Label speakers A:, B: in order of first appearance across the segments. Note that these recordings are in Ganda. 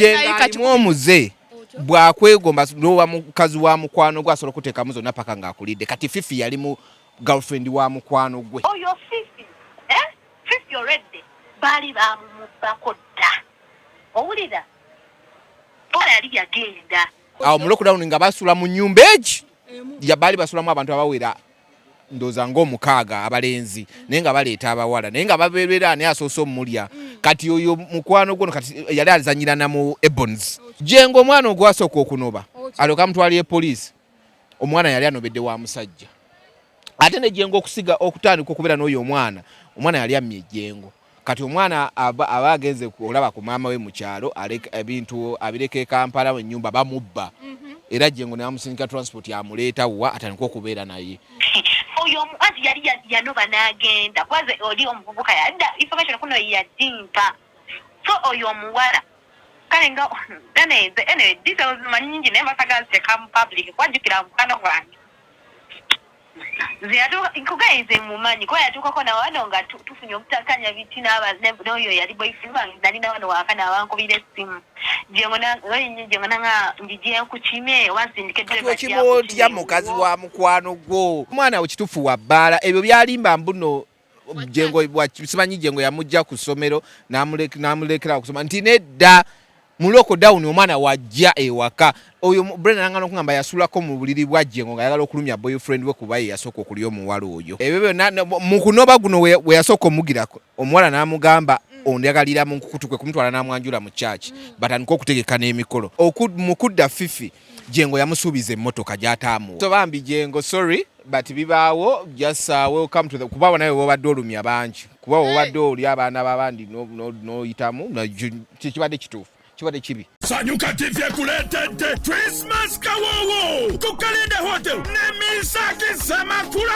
A: jenga omuze bwakwegomba lowa mukazi wa Mukwano Gwo asobola okuteekamu zonna paka ng'akulidde kati Fifi yali mu girlfriend wa Mukwano Gwe.
B: Oh, your Fifi. Fifi already. Bali bamubako dda. Owulira? Ola yali yagenda.
A: Awo mu lockdown nga basula mu nnyumba egi ya bali basulamu abantu abawera ndoza ng'omukaaga abalenzi naye nga baleeta abawala naye nga babeerera ani asoose omulya kati oyo Mukwano Gwo kati yali azanyira mu Ebons. Jengo omwana ogwasooka okunoba alyoka amutwalira poliisi omwana yali anobedde wa musajja ate ne Jengo okusiga okutandika okubeera n'oyo omwana yali ammye Jengo kati omwana aba agenze kulaba ku maama we mu kyalo ebintu abireke Kampala mu nnyumba bamubba era Jengo n'amusindika transport yamuleeta wa atandika okubeera naye.
B: Oyo omukazi yali yanoba n'agenda kwaze oli omuvubuka yadda information kuno yadinka so oyo omuwala kale nga anyway details manyingi naye basagaziteeka mu public kwajjukira Mukwano gwange nkugaize mumanyi kuba yatuukako na wano nga tufunye obutakanya biti n'oyo yali boyfriend wange nalina wano wakana abankubira essimu Jengo nanga njije nkukime wansindike
A: otya mukazi wa Mukwano Gwo omwana wekituufu wa bbaala ebyo byalimba mbuno Jengo simanyi Jengo yamujja ku ssomero n'amulekera okusoma nti nedda mu lockdown omwana wajja ewaka oyo Brenda nangano okugamba yasulako mu buliri bwa Jengo nga yagala okulumya boyfriend we kuba ye yasooka okulya omuwala oyo ebyo byonna mu kunoba guno we yasooka omugirako omuwala n'amugamba ondagalira mu nkukutu kwe kumutwala n'amwanjula mu church batandika okutegeka n'emikolo mu kudda Fifi Jengo yamusuubiza emmotoka gy'ataamuwa so bambi Jengo sorry but bibaawo just welcome to the kuba nawe wobadde olumya bangi kuba wobadde oli abaana babandi n'oyitamu kibadde kituufu kibadde kibi.
C: Sanyuka TV ekuleetedde Christmas kawowo ku Kalenda Hotel ne Misaki Semakula.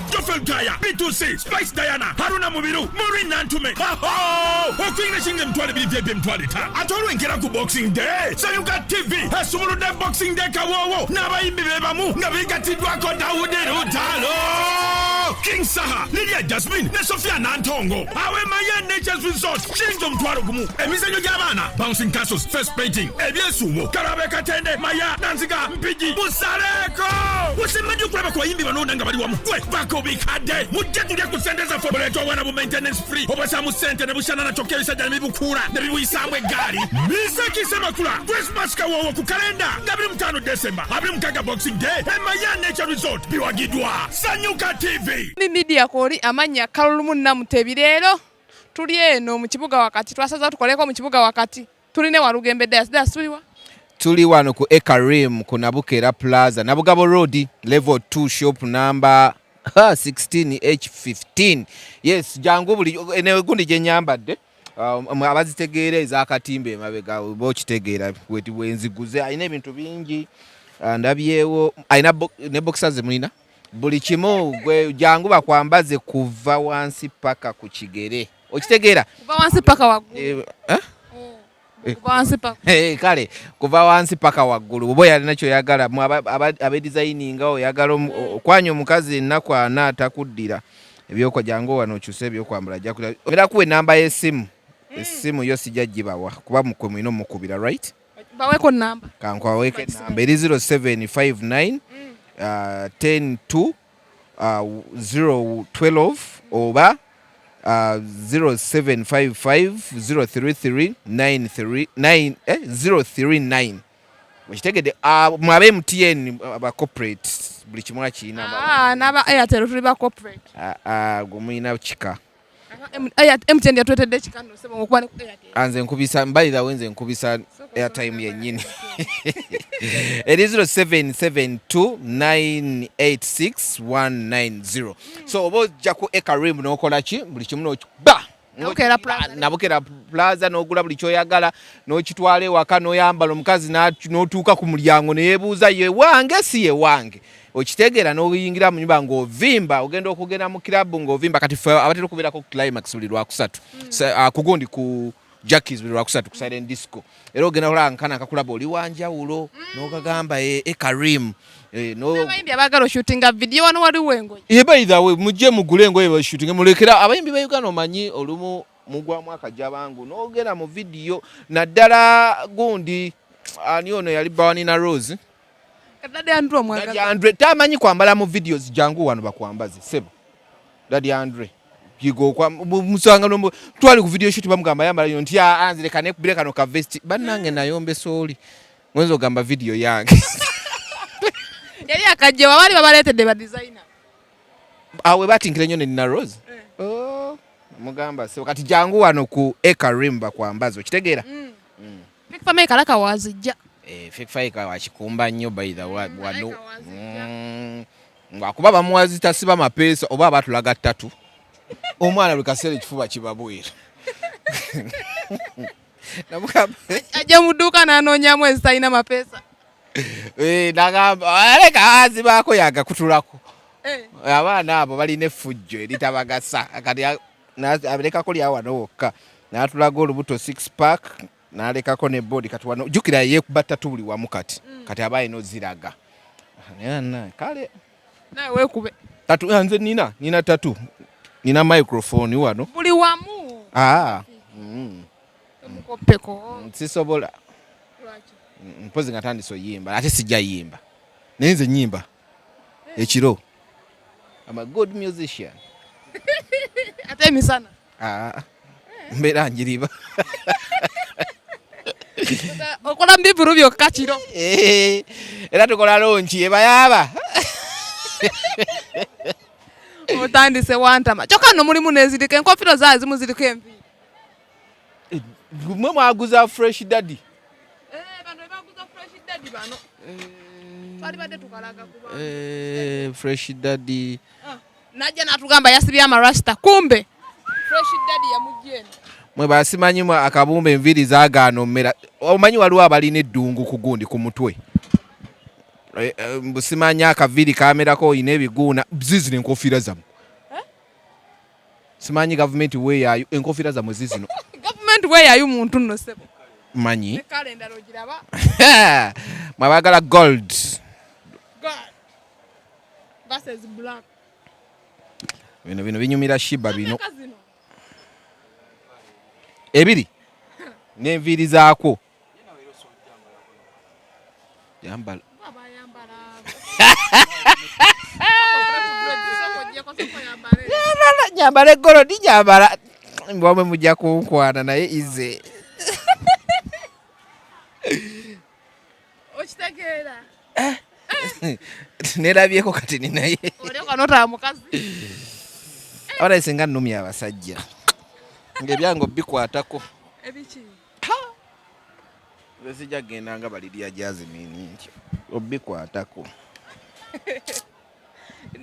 C: Jofel Gaya, B2C, Spice Diana, Haruna Mubiru, Maureen Nantume. Okuyina shinge mtwale bibye mtwale ta. Atolwengera ku Boxing Day. Sanyuka TV esumuludde Boxing Day kawowo n'abayimbi bebamu nga bigatidwako Dawudi Lutalo. King Saha, Lydia Jasmine ne Sophia Nantongo. Awe Mayen Nature's Resort, Shingo mtwalo gumu. Emizanyo gy'abaana, Bouncing Castles, First Painting, ebyesuumo, Karabe Katende, Maya, Nanziga, Mpigi, Busareko. Usimanyi okulaba ku bayimbi banonda nga bali wamu. Gwe bako bikadde. Mujje tulye ku ssente zaffe buleeta obwana bu maintenance free. Obasaamu ssente ne bushana na kyokka ebisajja ne bibukuula ne bibuyisaamu eggaali. Misaki Semakula, Christmas kawowo ku kalenda. 25 December, 26 Boxing Day, Maya Nature Resort, biwagidwa. Sanyuka TV.
D: Media koli amanya kalulumu Namutebi leero tuli eno mu kibuga wakati twasaza tukoleko mu kibuga wakati tuline Walugembe Dias tuliwa
A: tuli wano ku Ekarim ku Nabukera Plaza Nabugabo Road level 2 shop number 16H15 yes jangu buli ene gundi gye nyambadde abazitegeera ezakatimbe emabega bo kitegeera weti wenziguze ayina ebintu bingi ndabyewo ayina ne boxers mulina buli kimu gwe jangu bakwambaze kuva wansi paka ku kigere okitegeera
D: kuva wansi paka waggulu kuva wansi paka
A: kale kuva wansi paka waggulu obo yalina kyo yagala abe designing nga oyagala okwanya omukazi ennaku ana atakuddira ebyoko jangu wano kyuse ebyokwambula jakula era kuwe namba y'essimu essimu yo sijja gibawa kuba mukwe mwino mukubira right
D: baweko namba
A: kankwaweke namba 0759 10 012 oba 0755 033 039 Mwitegede mwabe MTN aba corporate buli kimwa kiina
D: naba Airtel tuli ba corporate
A: gumina chika
D: MTN yatwetedde chika no sebo ngokwane ku Airtel
A: anze nkubisa mbalira wenze nkubisa airtime yennyini it is 0772986190 so obo jako Ekarim nokola ki buli kimu no ba Nabukera Plaza n'ogula buli kyoyagala n'okitwala ewaka n'oyambala omukazi n'otuuka ku mulyango neyebuuza ye wange si ye wange okitegeera n'oyingira mu nyumba ng'ovimba ogenda okugenda mu kilabu ng'ovimba kati ffe abatera okubeerako ku Climax buli Lwakusatu kugundi ku Jackies buli Lwakusatu ku Silent Disco era ogenda kulaba nkana akakulaba oli wanjawulo n'okagamba Ekarim no
D: abayimbi abagalo shootinga video wano wali wengo
A: by the way mujje mugule engoye ba shooting mulekera abayimbi ba Uganda omanyi olumu mugwamu akajabangu n'ogenda mu video naddala gundi ani ono yali Bawanina Rose
D: Daddy Andre omwagaza.
A: Daddy Andre tamanyi kwambala mu videos jangu wano bakwambaze sebo. Daddy Andre yigo kwa musanga no twali ku video shoot bamugamba yambala yo nti anzire kane kubire kano ka vest banange nayombe soli mwenzo gamba video yange
D: yali akajje wabali babaletedde ba designer
A: awe batinkire nyo ne Rose oh mugamba sebo kati jangu wano ku Ekarimba kwambazo kitegeera
D: fake family kalaka wazijja
A: fake fake wakikumba nnyo by the way wano ngakuba bamuwazita siba mapesa oba batulaga ttatu omwana lukasere kifuba kibabwira namugamba
D: ajja mu dduuka n'anoonya mwezi talina mapesa
A: nagamba aleka azibako yagakutulako abaana abo balina effujjo eritabagasa kati abelekako lyawano wokka n'atulaga olubuto 6 pack n'alekako ne body kati wano jukira yekuba ttatu buli wamu kati abaye noziraga kale
D: nawe weekube
A: tatu nze nina tatu nina microphone wano
D: buli wamu mukopeko
A: sisobola mpozi ngatandiso yimba ate sijja yimba nenze nyimba ekiro I'm a good musician
D: ate misana
A: mbera njiriba
D: okola mbiburu byokka kiro
A: era tukola lonchi ebayaba
D: otandise wantama kyokka no mulimu nezirika enkofiro zaazimu ziriko envi
A: mwe mwaguza fresh daddy
D: bano baguza fresh daddy bano twali badde tukalaga kuba
A: fresh daddy
D: najja natugamba yasibye amarasta kumbe fresh daddy yamujjene
A: mwe basimanyimu akabumba enviri zaagaano mmera omanyi waliwo abalina eddungu ku gundi ku mutwe busimanya akaviri kamerako oyina ebiguuna zizino enkofiira zammwe simanyi gavumenti weeyaayo enkofiira zammwe zizino
D: gavumenti weeyaayo muntu nno sebo
A: manyi
D: kale endala ogiraba
A: mwabagala gold
D: versus black
A: bino binyumira shiba bino ebiri n'enviiri zaakwo yambala nyambala egolodi nyambala mbwamwe mujja kunkwana naye ize
D: okitegeera
A: nerabyeko kati ninaye
D: olekanotaa mukazi
A: awalayisenga nnumya abasajja ngaebyango bikwatako
D: ebiki
A: sijja genda nga balirya jazimini nti obikwatako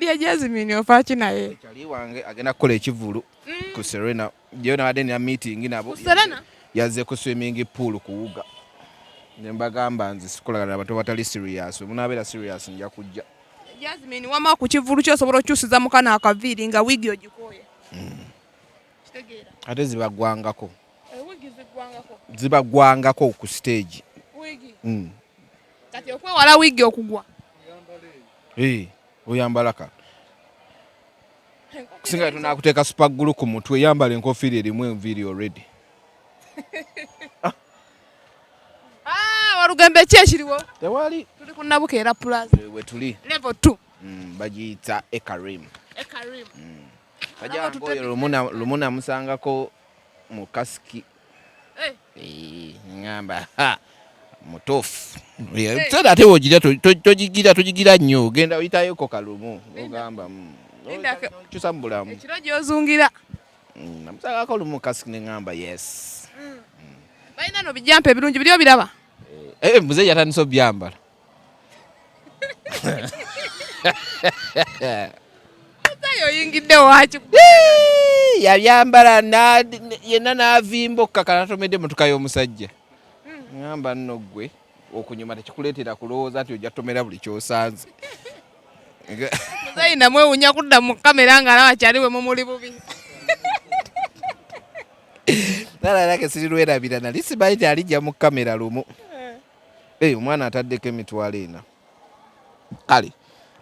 D: lya jazimini ofaaki naye
A: kyali wange agenda kukola ekivulu ku Serena jo nawadde nina meeting nabo
D: Serena
A: yazze ku swimming pool kuwuga nembagamba nze sikolagana abantu batali serious munabeera serious nja kujja
D: jazimini wama ku kivulu kyosobola okyusiza mukana akaviiri nga wigi ogikoye kitegeera
A: ate zibagwangako
D: wigi zigwangako
A: zibagwangako ku stage
D: wigi kati okwewala wigi okugwa
A: oyambala ka kusinga tunakuteeka supagulu ku mutwe yambala enkofiira erimu enviiri already
D: walugembe ki ekiriwo
A: tewali
D: tuli ku Nabukeera Plaza
A: we tuli
D: level 2
A: bagiyita Ekarim
D: Abo
A: oyo lumu namusangako mu kasiki ngamba mutuufu ate wogira togigira nnyo ogenda oyitayoko kalumu ogamba kyusa mu bulamu
D: ekiro gyozungira
A: namusangako lumu kasiki neŋŋamba yes
D: balina no bijampa ebirungi biri obiraba
A: muzeeyi yatandise obyambala
D: muzeeyi oyingidde waki
A: yabyambala yenna n'avimba okkakala natomedde motoka y'omusajja ŋŋamba nno ggwe okunyuma tekikuleetera kulowooza nti ojja tomera buli kyosanze
D: muzeeyi namwewunya kudda mu kamera nga nawakyaliwe mumuli bubi
A: nalalake sirirwerabira nali simanyi ti alijja mu kamera lumu omwana ataddeko emitwalo ena kale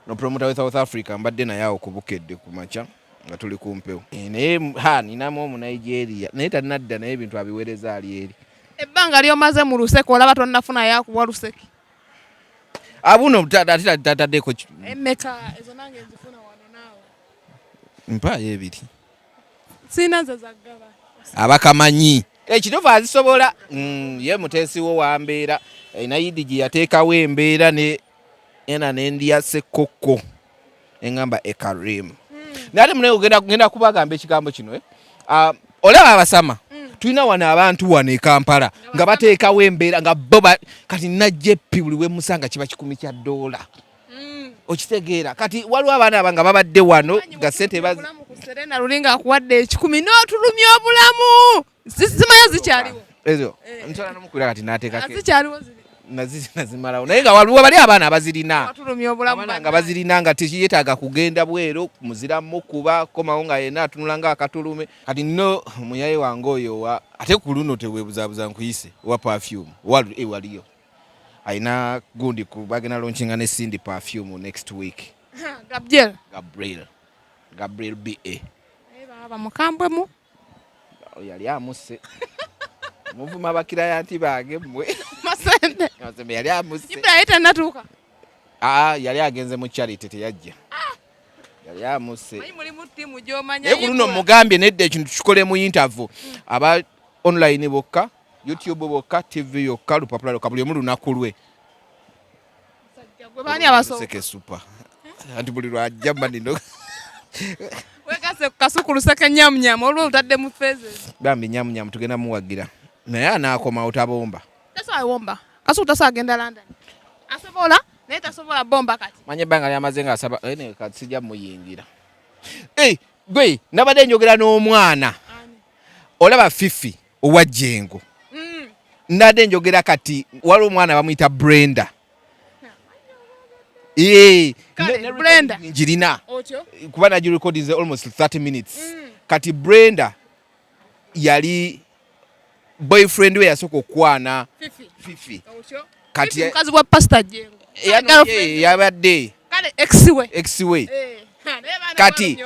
A: no promota we South Africa mbadde naye awo kubukedde ku makya nga tuli kumpewo naye ninamu omu Nigeria naye tanadda naye ebintu abiweereza ali eri.
D: Ebbanga lyomaze mu luseke olaba tonnafuna yakuwa luseke?
A: Abuno tataddeko
D: emmeka ezo nange nzifuna wano naawe.
A: Mpaayo ebiri.
D: Sina nze zaggaba.
A: Abakamanyi ekituufu azisobola ye muteesi wo wambeera nayidi gye yateekawo embeera ena n'endya ssekokko engamba ekarimu naye ate munaye genda kubagamba ekigambo kino olaba abasama tulina wano abantu wano e Kampala nga bateekawo embeera nga bo kati najja eppi buli wemusanga kiba $10 okitegeera kati waliwo abaana abanga babadde wano nga ssente
D: Serena Lulinga akuwadde 10 n'otulumya obulamu simanyi zikyaliwo
A: ezo ntola n'omukwira kati n'ateekako
D: zikyaliwo
A: nazimalawo naye nga waliwo bali abaana abazirina
D: abaana
A: nga bazirina nga tekiyetaaga kugenda bwero muziramu kuba komawo nga yenna atunula nga akatulume kati nno muyaye wange oyo ate ku luno teweebuzaabuza nkuyise owa perfume waliyo ayina gundi bagenda launchinga ne Cindy perfume next week. Gabriel B.A.
D: Baba mukambwemu
A: yali amuse muvuma bakirayanti bange mmwe
D: masende
A: yali amuse
D: ibra yita natuka
A: yali agenze mu charity teyajja yali amuse
D: muri mutimu gyomanya
A: kuno mugambye nedde ekintu kikole mu interview aba online bokka YouTube bokka TV yokka lupapula lokka buli omuntu nakulwe
D: gwe bani abaso
A: seke super anti buli lwajja mandino
D: wekase kasukulu seke nyamnyam olwo utadde mu phases
A: bambi nyamnyam tugenda muwagira naye anaakoma utabomba
D: tasawomba kasu tasagenda London asobola naye tasobola bomba kati
A: manye banga lyamaze nga asaba ene kati sijja muyingira gwe nabadde njogera n'omwana olaba Fifi owa Jengo ndadde njogera kati wali omwana bamuyita Brenda
D: Brenda
A: njirina kuba naji recording almost 30 minutes kati Brenda yali boyfriend we yasoko okwana Fifi
D: kati mukazi wa Pastor Jengo
A: yabadde
D: kale ex we
A: kati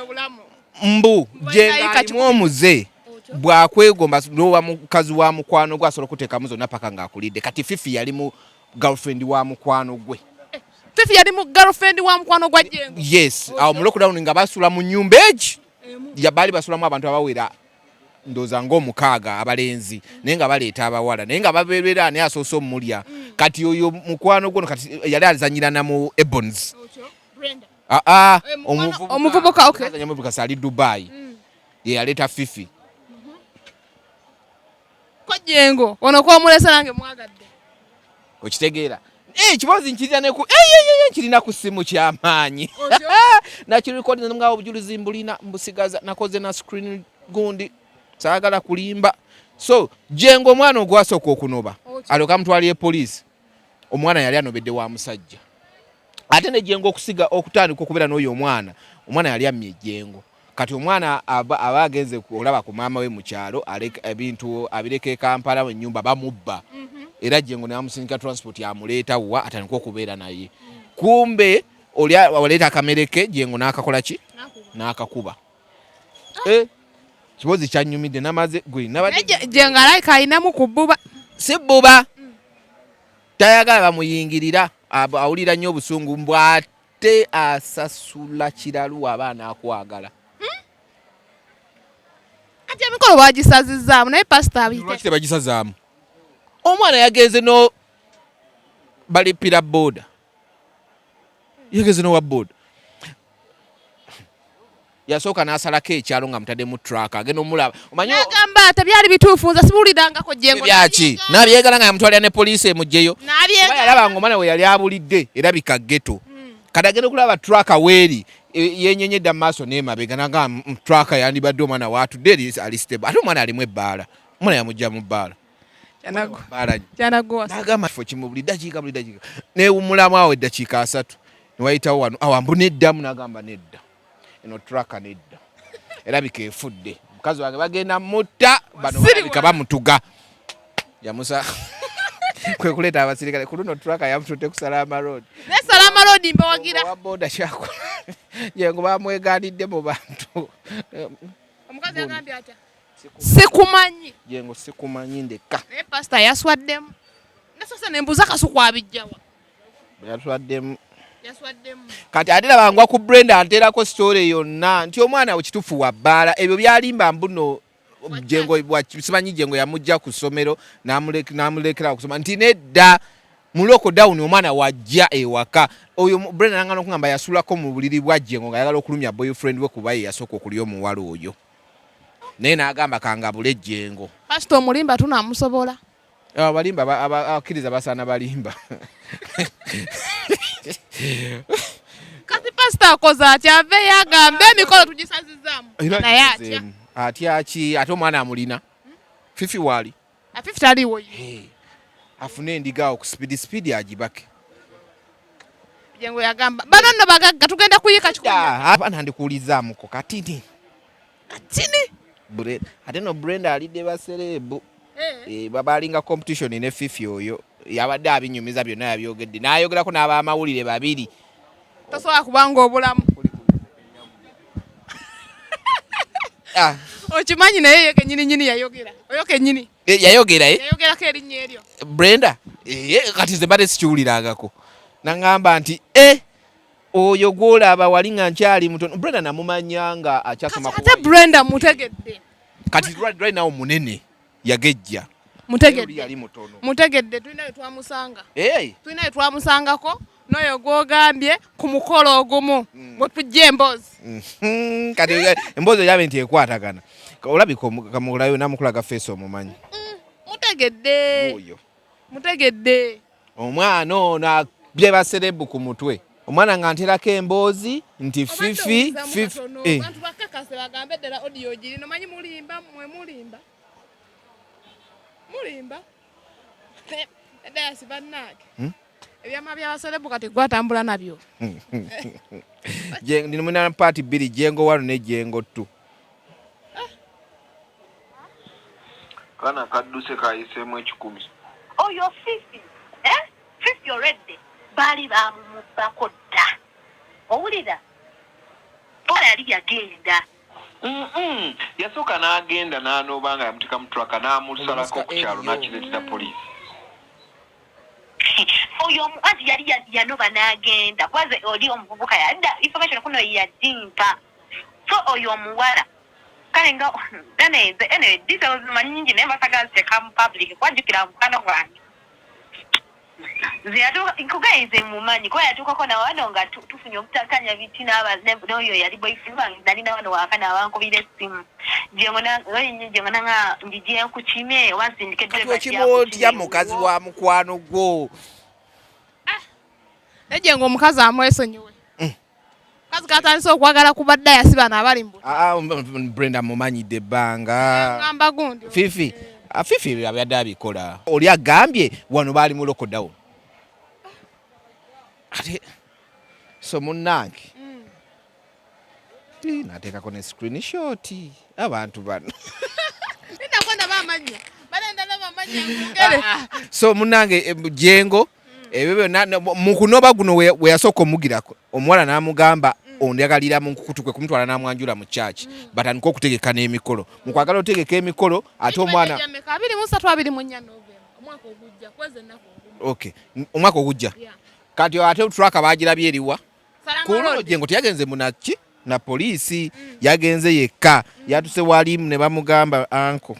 A: mbu Jengo omuze bwakwegomba nowa mukazi wa Mukwano Gwo asobola okuteekamu zonna paka ng'akulidde kati Fifi yali mu girlfriend wa Mukwano Gwe.
D: Fifi yali mu girlfriend wa Mukwano Gwa Jengo.
A: Yes, awo mu lockdown nga basula mu nyumba egi yabali basulamu abantu abawera ndoza ng'omukaaga abalenzi naye nga baleeta abawala naye nga babeerera ani asoosa omulya kati oyo Mukwano Gwo kati yali azanyirana mu Ebons.
D: Omuvubuka okay.
A: Omuvubuka sali Dubai. Ye yaleeta Fifi.
D: Ko Jengo ono ko mulesa nange mwagadde.
A: Okitegeera. Kibozi nkirina neku nkirina ku simu kyamaanyi. Nakiri recording nga obujulizi mbulina mbusigaza nakoze na screen gundi saagala kulimba. So Jengo omwana ogwasooka okunoba aloka mutwaliye police omwana yali anobedde wa musajja ate ne Jengo okusiga okutandika okubeera n'oyo omwana yali ammye Jengo kati omwana aba agenze olaba ku maama we mu kyalo ebintu abireka e Kampala mu nnyumba bamubba era Jengo ne amusindika transport yamuleeta wa atandika okubeera naye kumbe oli awaleeta akamereke Jengo n'akakola ki n'akakuba kibozi kyanyumidde namaze gwe nabadde
D: Jengo alayika alinamu ku bbuba
A: si bbuba tayagala bamuyingirira awulira nnyo obusungu mbwate asasula kiralu abaana akwagala
D: kati emikolo bagisazizaamu naye pasita abiyite
A: lwaki tebagisazaamu omwana yagenze no balipira boda yagenze no wa boda yasooka n'asalako ekyalo nga mutadde mu truck agenda omulaba omanyi
D: agamba tebyali bituufu nze sibuulirangako Jengo
A: byaki nabyegala nga yamutwalira ne poliisi emugjeyo yalaba nga omwana we yali abulidde erabika ghetto kati agenda okulaba truck weeri yenyenyedde amaaso n'emabega naga truck yandibadde omwana waatudde ali stable ate omwana alimu ebbaala omwana yamugja mu bbaala nagamba kifo kimu buli dakiika newumulamu awo eddakiika 3 newayitawo wano awambu neddamu nagamba nedda eno truck nedda erabika efudde mukazi wange bagenda mutta bano balabika bamutuga yamusa kwe kuleeta abasirikale ku luno truck yamutute ku Salama Road
D: ne Salama Road mbawagira
A: wa boda kyako Jengo bamweganidde mu bantu.
D: Omukazi agambye atya? Sikumanyi.
A: Jengo sikumanyi ndeka.
D: Naye pastor yaswaddemu. Nasose nembuza kasuku abijjawa.
A: Yaswaddemu.
D: Yaswaddemu.
A: Kati ate labangwa ku Brenda anteerako story yonna nti omwana we kituufu wa bbaala ebyo byalimba mbuno Jengo simanyi Jengo yamujja ku ssomero n'amulekera kusoma nti nedda mu lockdown omwana wajja ewaka oyo Brenda nangana okugamba yasulako mu buliri bwa Jengo nga yagala okulumya boyfriend we kuba ye yasooka okulya omuwala oyo naye n'agamba kangabule Jengo.
D: Pastor omulimba tunamusobola.
A: Abalimba abakkiriza basaana balimba.
D: Kati pastor akoze atya ave yagambe emikolo tugisazizaamu. Naye atya.
A: Atya ki ate omwana amulina. Fifi wali.
D: Fifi taliwo.
A: Afune endiga awo ku speed agibake.
D: Jengo yagamba bano nno bagagga tugenda kuyika kikumi.
A: Apa nandikuulizaamuko katini. Ate no Brenda alidde baserebu. Babalinga competition ne Fifi oyo yabadde abinyumiza byonna yabyogedde n'ayogerako n'abamawulire babiri.
D: Tosobola kubanga obulamu. Okimanyi naye ye kenyini yayogera. Oyo kenyini.
A: Yayogera
D: yayogerako erinnya eryo.
A: Brenda kati ze mbadde sikiwulirangako nangamba nti oyo gwolaba wali nga nkyali mutono. Brenda namumanyanga akyasoma ku
D: ate Brenda mutegedde.
A: Kati right now munene yagejja.
D: Mutegedde tulina etwamusanga. Tulina etwamusangako n'oyo gwogambye ku mukolo ogumu bwe tujja emboozi.
A: Kati emboozi yabe nti ekwatagana. Olabika kamulayo namukulaga face omumanyi.
D: Mutegedde.
A: Oyo.
D: Mutegedde.
A: Omwana ono abye baserebu ku mutwe. Omwana nga nterako emboozi nti Fifi.
D: Bantu bakakase bagambe ddala audio giri nomanyi mulimba mwe mulimba. Mulimba. Edda sibanake. Ebyama by'abaserebu kati gwatambula nabyo.
A: Nino muna party bbiri Jengo 1 ne Jengo 2.
E: Kana kadduse kayisemu ekikumi.
B: Oyo Fifi. Fifi already. Bali bamumubako dda. Owulira? Ola yali yagenda.
E: Yasooka n'agenda n'anoobanga yamutika mu truck n'amusalako ku kyalo n'akireetera poliisi.
B: Oyo omukazi yali yanoba n'agenda. Kwaze oli omuvubuka yadda information kuno yadimpa. So oyo omuwala kale nga anyway details manyingi naye basagaziteeka mu public kwajjukira mukano gwange. Nkugaize mumanyi kuba yatuukako na wano nga tufunye obutakanya biti n'oyo yali boyfriend wange nalina wano wakana abankubira essimu Jengo nanga njije nkukime wansindike
A: driver mukazi wa Mukwano Gwo.
D: Jengo omukazi amwesonyiwe. Kazi katandise okwagala kubadde yasiba n'abali mbu.
A: Brenda mumanyidde ebbanga.
D: Ngamba gundi.
A: Fifi. Fifi byabadde abikola. Oli agambye wano baali mu lockdown. Ate so munnange. Nateekako ne screenshot abantu bano.
D: Ninakwenda bamanya. Balenda bamanya.
A: So munnange Jengo ebyo byonna mu kunoba guno we yasooka omugirako omuwala n'amugamba ondagalira mu nkukutukwe kumutwala n'amwanjula mu church batandika okutegeka n'emikolo mu kwagala otegeka emikolo ate omwana
D: 23 omwaka ogujja kweze nako.
A: Okay omwaka ogujja kati ate truck bagirabye eriwa kuno Jengo teyagenze munaki na poliisi yagenze yekka yatuse walimu ne bamugamba anko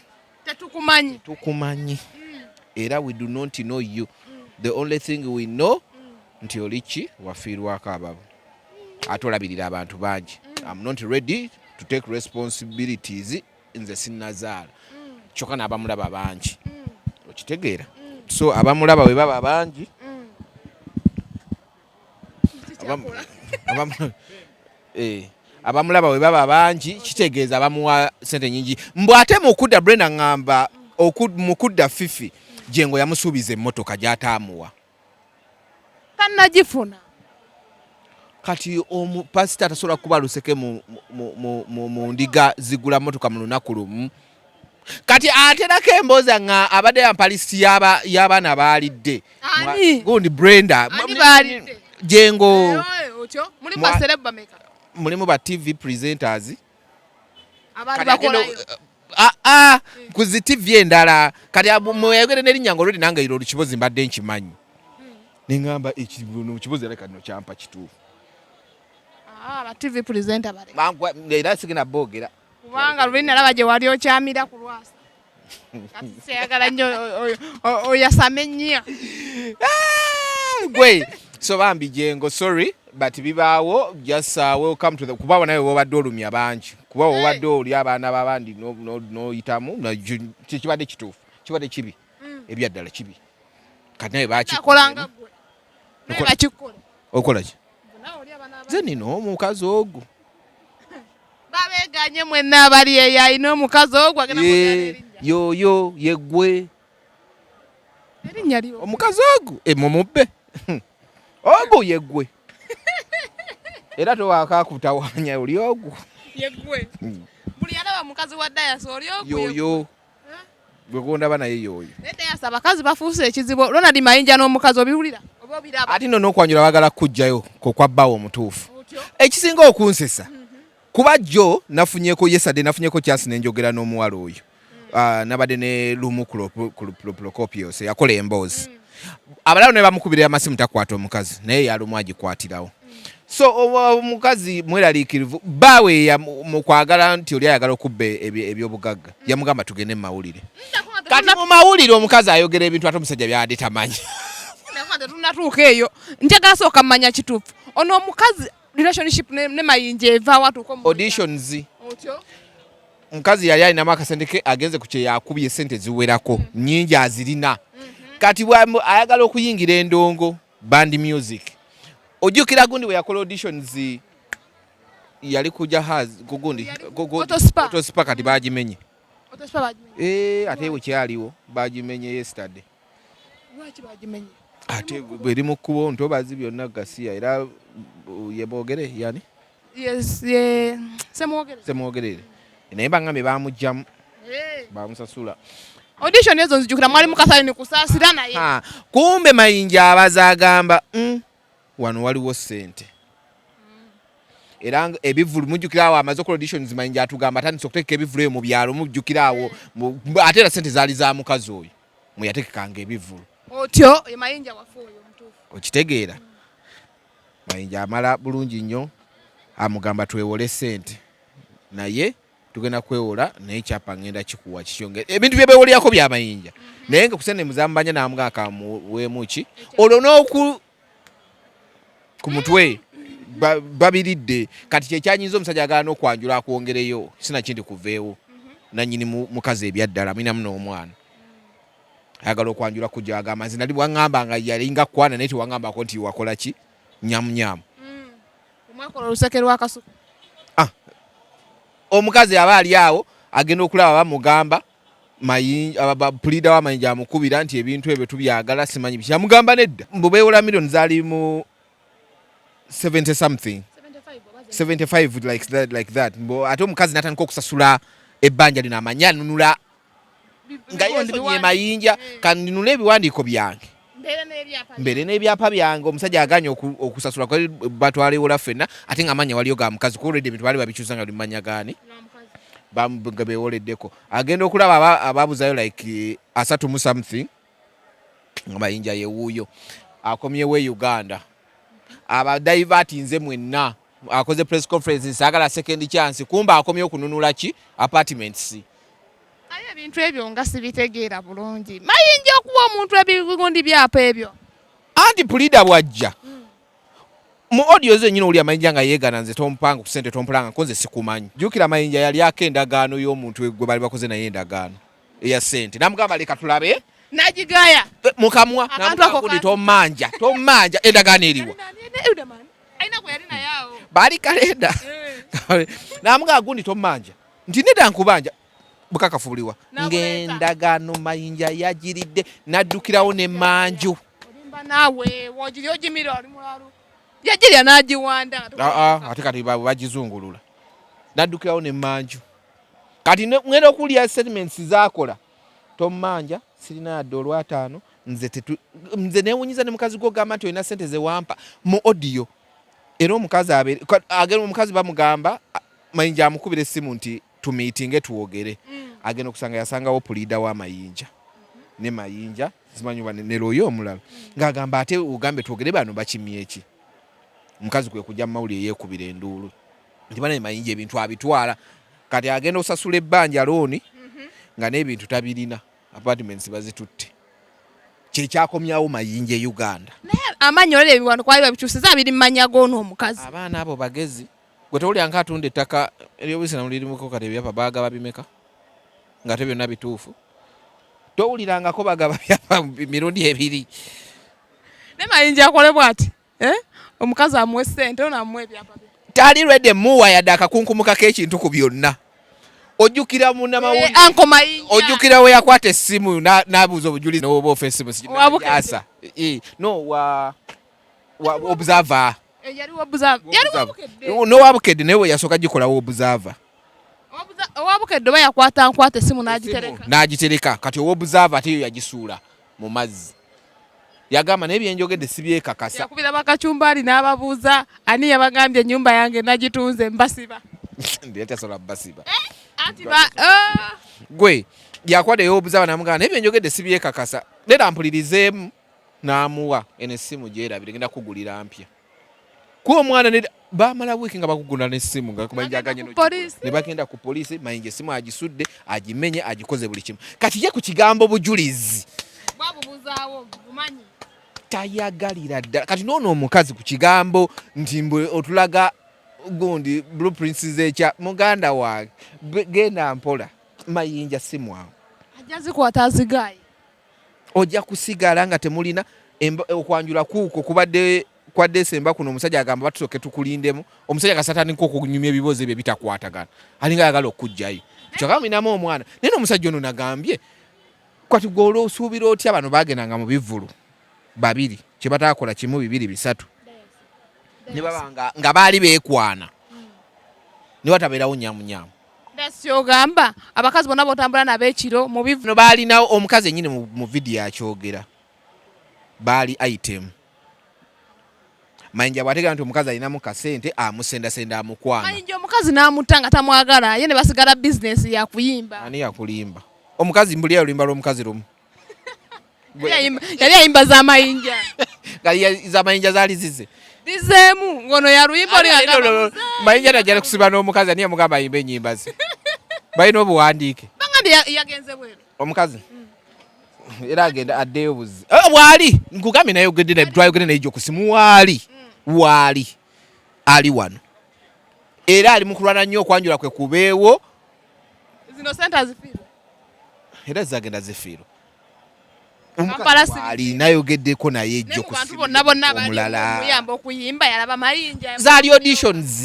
D: tukumanyi
A: era we do not know you. The only thing we know nti olichi wafiirwako ababo ate olabirira abantu bangi. I'm not ready to take responsibilities nze sinnazaala kyokka n'abamulaba bangi okitegeera. So abamulaba we baba bangi abamulaba we baba bangi kitegeeza bamuwa sente nyingi. Mbw ate mukudda Brenda ngamba mukudda Fifi Jengo yamusuubiza emmotoka gy'ataamuwa.
D: Tannagifuna.
A: Kati omupasita tasobola kuba luseke mu ndiga zigula mmotoka mu lunaku lumu. Kati aterako emboozi nga abadde yampalisi y'abaana baalidde. Gundi Brenda.
D: Baalidde.
A: Jengo.
D: Otyo muli baserebu bameka.
A: mulimu ba TV presenters
D: Abali bakolayo.
A: Kuzi TV endala kati muyagere nerinnya ngolodi nanga iro kibozi mbadde nkimanyi. Ningamba ekibuno kibozi leka no kyampa kituufu.
D: Ba TV presenter bale.
A: Bangwa era sigina bogera.
D: Kubanga lulina alaba gye wali okyamira ku lwasa. Kati seyagala nnyo oyasame nnyo.
A: Gwe so bambi Jengo sorry but bibaawo just welcome to the kubawo nawe wobadde olumya bangi kuba wobadde oli abaana babandi no itamu na kibadde kituufu kibadde kibi ebyaddala kibi kati nawe
D: bakikolanga gwe nawe bakikola
A: okola ki zenino omukazi ogwo
D: babeganye mwenna abali eyo alina omukazi ogwo agenda
A: yoyo yegwe
D: erinnya liwo
A: omukazi ogwo mumubbe ogwo yegwe era towakakutawanya oli ogwo
D: yegwe buli alaba mukazi wa Dayasa oli ogwo
A: yoyo gwegondaba naye yoyo
D: Dayasa abakazi bafuuse ekizibu Ronald Mayinja n'omukazi obiwulira oba obiraba
A: ati nno n'okwanjula bagala kujjayo kokwabbaawo omutuufu ekisinga okunsesa kuba jjo nafunyeko yesterday nafunyeko chance nenjogera n'omuwala oyo nabadde ne lumu Procopius yakola emboozi abalalo ne bamukubira amasimu takwata omukazi naye yalumu agikwatirawo so omukazi mweraliikirivu bawe mu kwagala nti oli ayagala okubba ebyobugagga yamugamba tugende mu mawulire kati mu mawulire omukazi ayogera ebintu ate omusajja byabadde tamanyi
D: tunatuuka eyo njagala sooka mmanya kituufu ono omukazi relationship ne Mayinja eva watuuka
A: auditions omukazi yali alinamu akasente ke agenze ku kye yakubye sente ziwerako nnyingi azirina kati ayagala okuyingira endongo band music ojjukira gundi we yakola auditions yali kuja kugundi Autospa kati bagimenye ate we kyaliwo bagimenye yesterday
D: lwaki bagimenye
A: ate bweri mu kkubo ntobazi byonna gasiya era yebogere yani
D: yes
A: semwogerere naye bangambe bamugjamu bamusasula
D: audition ezo nzijukira mwali mukasale ne kusaasira naye
A: kumbe Mayinja abaza agamba wano waliwo ssente era ebivulu mujjukira awo amaze okola auditions Mayinja atugamba atandise okuteeka ebivulu eyo mu byalo mujjukira awo ate era ssente zaali za mukazi oyo muyatekekanga ebivulu
D: otyo Mayinja wafu oyo omutuufu
A: okitegeera Mayinja amala bulungi nnyo amugamba twewole ssente naye tugenda kwewola naye kyapa ngenda kikuwa kikyongera ebintu byebewolyako bya Mayinja naye nga kusene muzambanya namugaka wemuki olwo n'oku ku mutwe babiridde kati kyekyanyiza omusajja agala n'okwanjula akwongereyo sina kindi kuveewo nanyini mukazi ebyaddala mwinamu n'omwana ayagala okwanjula kujja agamba nze nali bwaŋŋamba nga yalinga kwana naye tewaŋŋambako nti wakola ki nyamunyamu
D: omwakola oluseke lw'akasuku
A: omukazi aba ali awo agenda okulaba bamugamba pulida wa Mayinja amukubira nti ebintu ebyo tubyagala simanyi biki amugamba nedda mbubeewola million zaali mu 70 something 75 like that ate omukazi natandika okusasula ebbanja lino amanya nunula nga yesonye Mayinja kaninula ebiwandiiko byange mbere n'ebyapa byange omusajja aganye okusasula batwalewola ffenna ate nga amanya waliyo ga mukazi kuolredde ebintu baali babikyusa nga limanya gaani nga bewoleddeko agenda okulaba ababuzayo like 3 mu something nga Mayinja yewuuyo akomyewo Uganda abadaivatinze mwenna akoze press conference sagala second chance kumba akomyewo kununula ki apartments
D: aye ebintu ebyo nga sibitegeera bulungi Mayinja okuwa omuntu ebigundi byapa ebyo
A: anti pulida bwajja mu audio zo nyine oli Mayinja nga yeegana nze tompanga ku sente tompulanga nkonze sikumanyi jukira Mayinja yali akendagaano y'omuntu gwe bali bakoze naye endagaano eya sente namugamba leka tulabe
D: najigaya
A: mukamwa namukakundi tomanja endagaano eriwa
D: aina gwe yali nayawo
A: bali kalenda namugamba gundi tomanja nti nedda nkubanja bukakafubuliwa ng'endagaano Mayinja yagiridde naddukirawo ne manju
D: olimba naawe wogiri ogimira oli mulalu yagirya n'agiwanda
A: ate kati bagizungulula naddukirawo ne manju kati ngenda okulya settlements zakola tomanja sirina yadde $5 nze newunyiza ne mukazi gwo gamba nti olina sente ze wampa mu audio era omukazi agenda omukazi bamugamba Mayinja amukubira essimu nti tumiitinge tuwogere agenda okusanga yasangawo pulida w'amayinja ne Mayinja zimanyibwa ne Royo omulala ng'agamba ate ugambe twogere bano bakimye eki omukazi kwe kujja mu mawulire yeekubira enduulu nti bana Mayinja ebintu abitwala kati agenda osasula ebbanja looni nga n'ebintu tabirina apartments bazitutte kyekyakomyawo Mayinja e Uganda
D: amanyi olera ebiwano kwali babikyusiza abiri mmanya g'ono omukazi
A: abaana abo bagezi gwe tewulira nga atunda ettaka eryobwisiramu lirimuko kati ebyapa baagaba bimeka nga te byonna bituufu towulirangako bagaba byapa mirundi ebiri
D: ne Mayinja akolebwa ati omukazi amuwe ssente ono amuwe ebyapa
A: tali lwedde muwa yadde akakunkumukako ekintu ku byonna ojjukira munnamawulire
D: Anko Mayinja
A: ojjukira we yakwata essimu n'abuuza obujulizi n'oba ofa essimu asa no wa observer
D: yali wabukedde
A: n'owabukedde naye we yasooka gikolawo observer
D: owabukedde oba yakwata nkwata essimu n'agitereka
A: kati observer ate yo yagisuula mu mazzi yagamba naye byenjogedde si byekakasa
D: yakubira bakacumbaali n'ababuuza ani yabagambye ennyumba yange nagitunze mbasiba
A: ndiye tasobola basiba gwe yakwata ey'obuzaba namugamba naye byenjogedde si byekakasa leera mpulirizeemu n'amuwa eno essimu gyerabire genda kugulira mpya kuba omwana bamala wiiki nga bakugula n'essimu nga kumanjaganye ne bagenda ku poliisi Mayinja essimu agisudde agimenye agikoze buli kimu kati ye ku kigambo bujulizi
D: bwabubuzaawo bumanyi
A: tayagalira ddala kati noono omukazi ku kigambo nti otulaga gundi blueprints z'ekya muganda wange genda mpola Mayinja simwawo
D: ajja zikwata azigaye
A: ojja kusigala nga temulina okwanjula kuuko kubadde kwa Desemba kuno omusajja agamba batusooke tukulindemu omusajja kasatandika okunyumya ebibuuzo ebyo bitakwatagana alinga ayagala okujjayo kyokka minamu omwana naye n'omusajja ono nagambye kati gwe olw'osuubira otya bano bagendanga mu bivulu babiri kye bataakola kimu bibiri bisatu ne baba nga baali beekwana ne watabeerawo nyamunyamu
D: kyogamba abakazi bonna botambula nab'ekiro mu bivulu
A: baalina omukazi ennyini mu vidiyo akyogera baali item Mayinja bw'ategera nti omukazi alinamu kasente amusendasenda amukwana
D: Mayinja omukazi n'amutta nga tamwagala ye ne basigala bizinesi yakuyimba
A: ani yakulimba omukazi mbuli yalulimba lw'omukazi lumu
D: yali ayimba za Mayinja
A: za Mayinja zaali zize
D: lizeemu ngono yaluyimba
A: Mayinja najala kusiba n'omukazi ani yamugamba ayimba ennyimba ze balina obuwandiike
D: bagambye yagenze bweru
A: omukazi era agenda addeyo buzi bwali nkugambye naye twayogedde naye gyokusimu waali ali wano era ali mu kulwana nnyo okwanjula kwe kubeewo
D: zino sente azifiirwa
A: era zagenda zifiirwa
D: ali
A: nayogeddeko naye gyokusimu omulala
D: muyamba okuyimba yalaba Mayinja
A: zaali auditions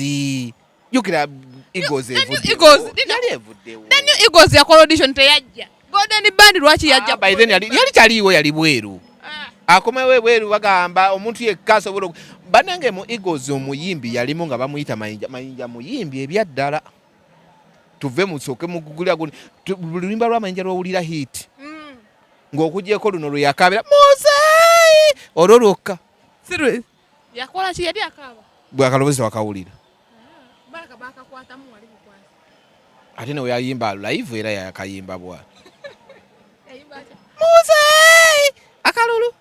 A: jukira Eagles evuddewo
D: Eagles yakola audition teyajja Golden Band lwaki yajja
A: by then yali kyaliwo yali bweru akomewe bweru bagamba omuntu yekka asobola banange mu Eagles omuyimbi yalimu nga bamuyita Mayinja muyimbi ebyaddala tuve musooke mugugulira lulimba lwa Mayinja lwowulira hit ng'okugyeko luno lwe yakabira Muzei olwo lwokka
D: yakola ki yali akaba
A: bwakalobezi wakawulira
D: bakakwatamu wali bukwasi
A: ate ne yayimba live era yakayimba bwa Muzei akalulu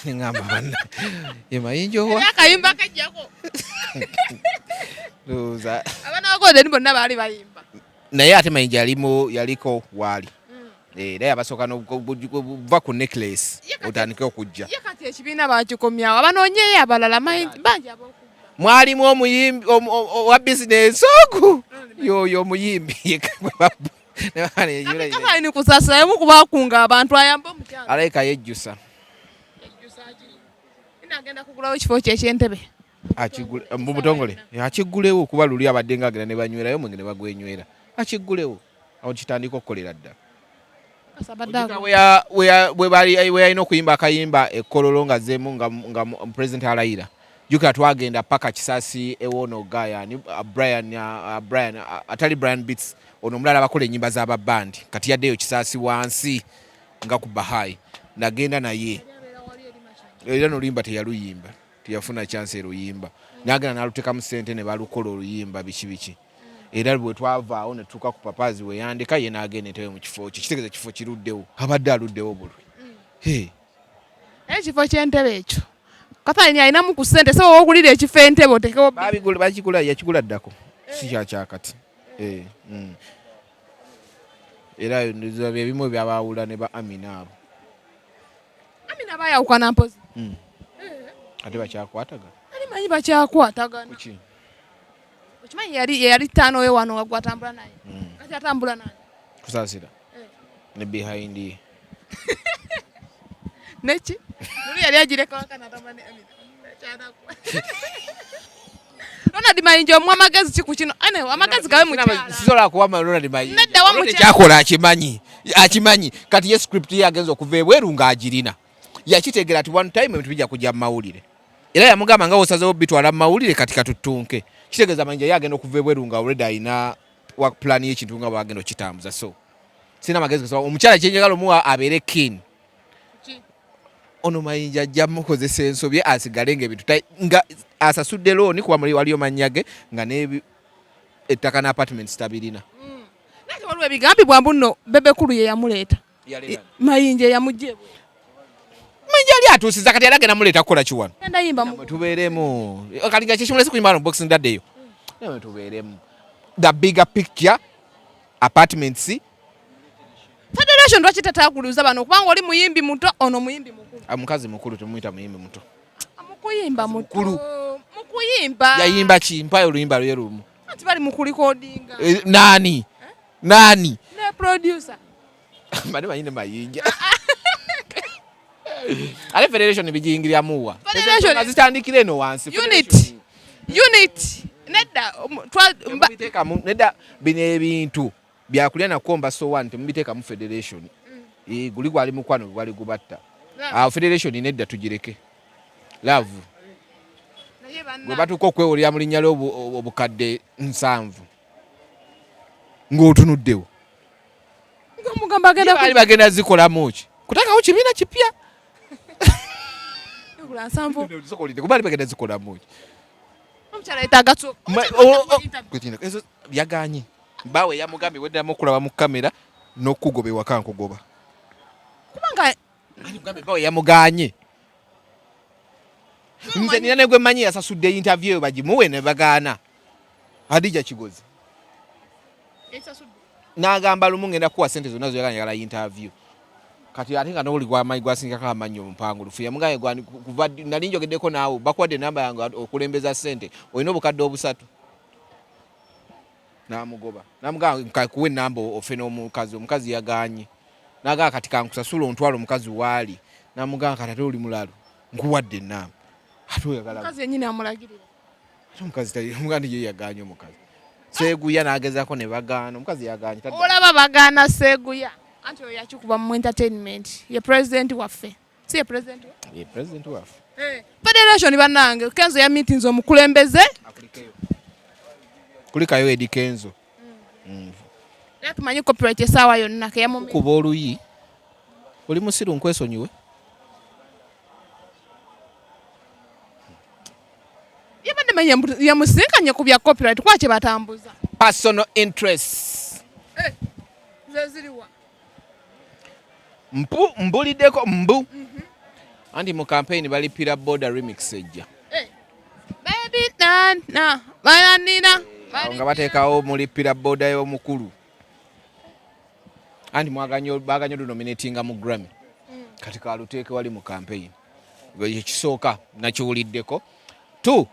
A: ngamba bana ye Mayinja owa
D: akayimba kajjako
A: luza
D: abana bagodeni bonna baali bayimba
A: naye ate Mayinja yaliko waali era yabasooka n'okuva ku necklace otandike okujja
D: ye kati ekibiina bakikomyawo abanoonyeyo abalala Mayinja bangi ab'okubba
A: mwalimu omuyimbi owa bizinesi ogu yoyo omuyimbi
D: kaini kusasula emu kubakunga abantu ayamba omukyala
A: alayika yejjusa
D: agenda kugulawo ekifo kyekyentebe
A: mubutongole akiggulewo kuba luli abadde nga agenda ne banywerayo mwenge ne bagwenywera akiggulewo awo kitandika okukolera ddala we yalina okuyimba akayimba ekkololo nga zeemu nga president alayira jukira twagenda paka Kisasi ewono gayani Brian atali Brian Beats ono omulala abakola ennyimba z'ababandi kati yaddeyo Kisasi wansi nga ku Bahai nagenda naye era n'oluyimba teyaluyimba tiyafuna chance eruyimba nagenda nalutekamu ssente ne balukola oluyimba biki era bwe twavaawo ne tutuuka ku papazi we yandika ye n'agenda entewe mu kifo kye kitegeeza ekifo kiruddewo abadde aluddewo bulwi
D: ekifo ky'entebe ekyo Katani alinamu ku ssente so wogulira ekifo entebe otekewo
A: bakigula yakigula ddako si kyakyakati era ebimu byabawula ne ba Amina abo
D: Amina bayawukana mpozi
A: ate bakyakwatagana
D: alimanyi bakyakwatagana
A: kuki
D: okimanyi yali ttaano we wano wagwatambula naye kati atambula naye
A: kusaasira ne behind ye
D: neki muri yali agireka wakana tamani Amina Ronald Mayinja omwa magezi kiku kino ane amagezi gawe mu kyala
A: sisobola kuwama Ronald Mayinja
D: nedda wa mu kyala
A: kyakola akimanyi kati ye script ye agenza okuva ebweru ng'agirina yakitegera ati one time ebintu bijja kujja mu mawulire era yamugamba nga osazeewo bitwala mu mawulire kati katutunke kitegeeza Mayinja ye agenda okuva ebweru nga already alina work plan y'ekintu nga bwagenda okitambuza so sina magezi kusaba omukyala kyenjagala omuwa abeere keen ono Mayinja ajja mukozesa ensobye asigale ng'ebintu nga asasudde looni kuba muli waliyo manyage nga ettaka na apartments tabirina
D: nake waliwo ebigambibwa mbuno bebekulu ye yamuleeta Mayinja yamugye
A: Mayinja yali atuusiza kati yali agenda muleeta kukola kiwano
D: endayimba mu
A: tubeeremu kati nga kikimulese kuyimba boxing day eyo nawe tubeeremu the bigger picture apartments
D: Federation lwaki tataguluza bano kubanga oli muyimbi muto ono muyimbi mukulu
A: omukazi mukulu temuyita muyimbi muto
D: mukuyimba
A: mukulu
D: mukuyimba
A: yayimba kimpa oluyimba lwe lumu
D: ati bali mukulikodinga
A: nani
D: ne producer
A: bane bayine Mayinja ale Federation bijingirya muwa
D: Federation
A: azitandikire no wansi
D: unit
A: nedda bine ebintu byakulya nakomba so one temubiteeka mu Federation guli gwali mukwano gwali gubatta Federation nedda tugireke love gwe batuuka okwewolera mu linnya ly'obukadde 7 ng'otunuddewo bali bagenda zikolamu ki kutakawo kibiina kipya kubali bagenda zikolamu ki ezo byaganye bawe yamugambye weddamu okulaba mu kamera n'okugoba ewaka nkugoba
D: kubanga
A: bawe yamuganye nze nina negwe manyi yasasudde interview eyo bagimuwe ne bagaana Hadija Kigozi n'agamba lumu ngenda kuwa ssente zonna zoyagala interview kati ate nga n'oli gwamayi gwasingako amanyi omupangulufu yamugambye kuva nali njogeddeko naawe bakuwadde enamba yange okulembeza ssente olina obukadde 3 namugoba namugamba kuwa enamba ofe n'omukazi omukazi yaganye n'agamba kati kankusasula ontwala omukazi waali namugamba kati ate oli mulalu nkuwadde enamba ate oyagala
D: omukazi yennyini amulagirira
A: ate omukazi omuganda ye yaganye omukazi Seguya n'agezaako ne bagaana omukazi yaganye
D: olaba bagaana Seguya anti oyo yakikuba mu entertainment ye president waffe si ye president
A: waffe
D: Federation bannange Kenzo ya meetings omukulembeze
A: kulikayo Edi Kenzo
D: tumanyi copyright esaawa yonna
A: kuba oluyi oli musiru nkwesonyiwe
D: yabadde manya yamusinkanye ku bya copyright kwaki batambuza
A: personal interests
D: zeziriwa
A: mbuliddeko anti mu campaign balipira border remix ejja
D: baby na bananina
A: nga bateekawo mulipira border y'omukulu anti baganye nominatinga mu Grammy kati kaluteeke wali mu campaign ekisooka nakiwuliddeko 2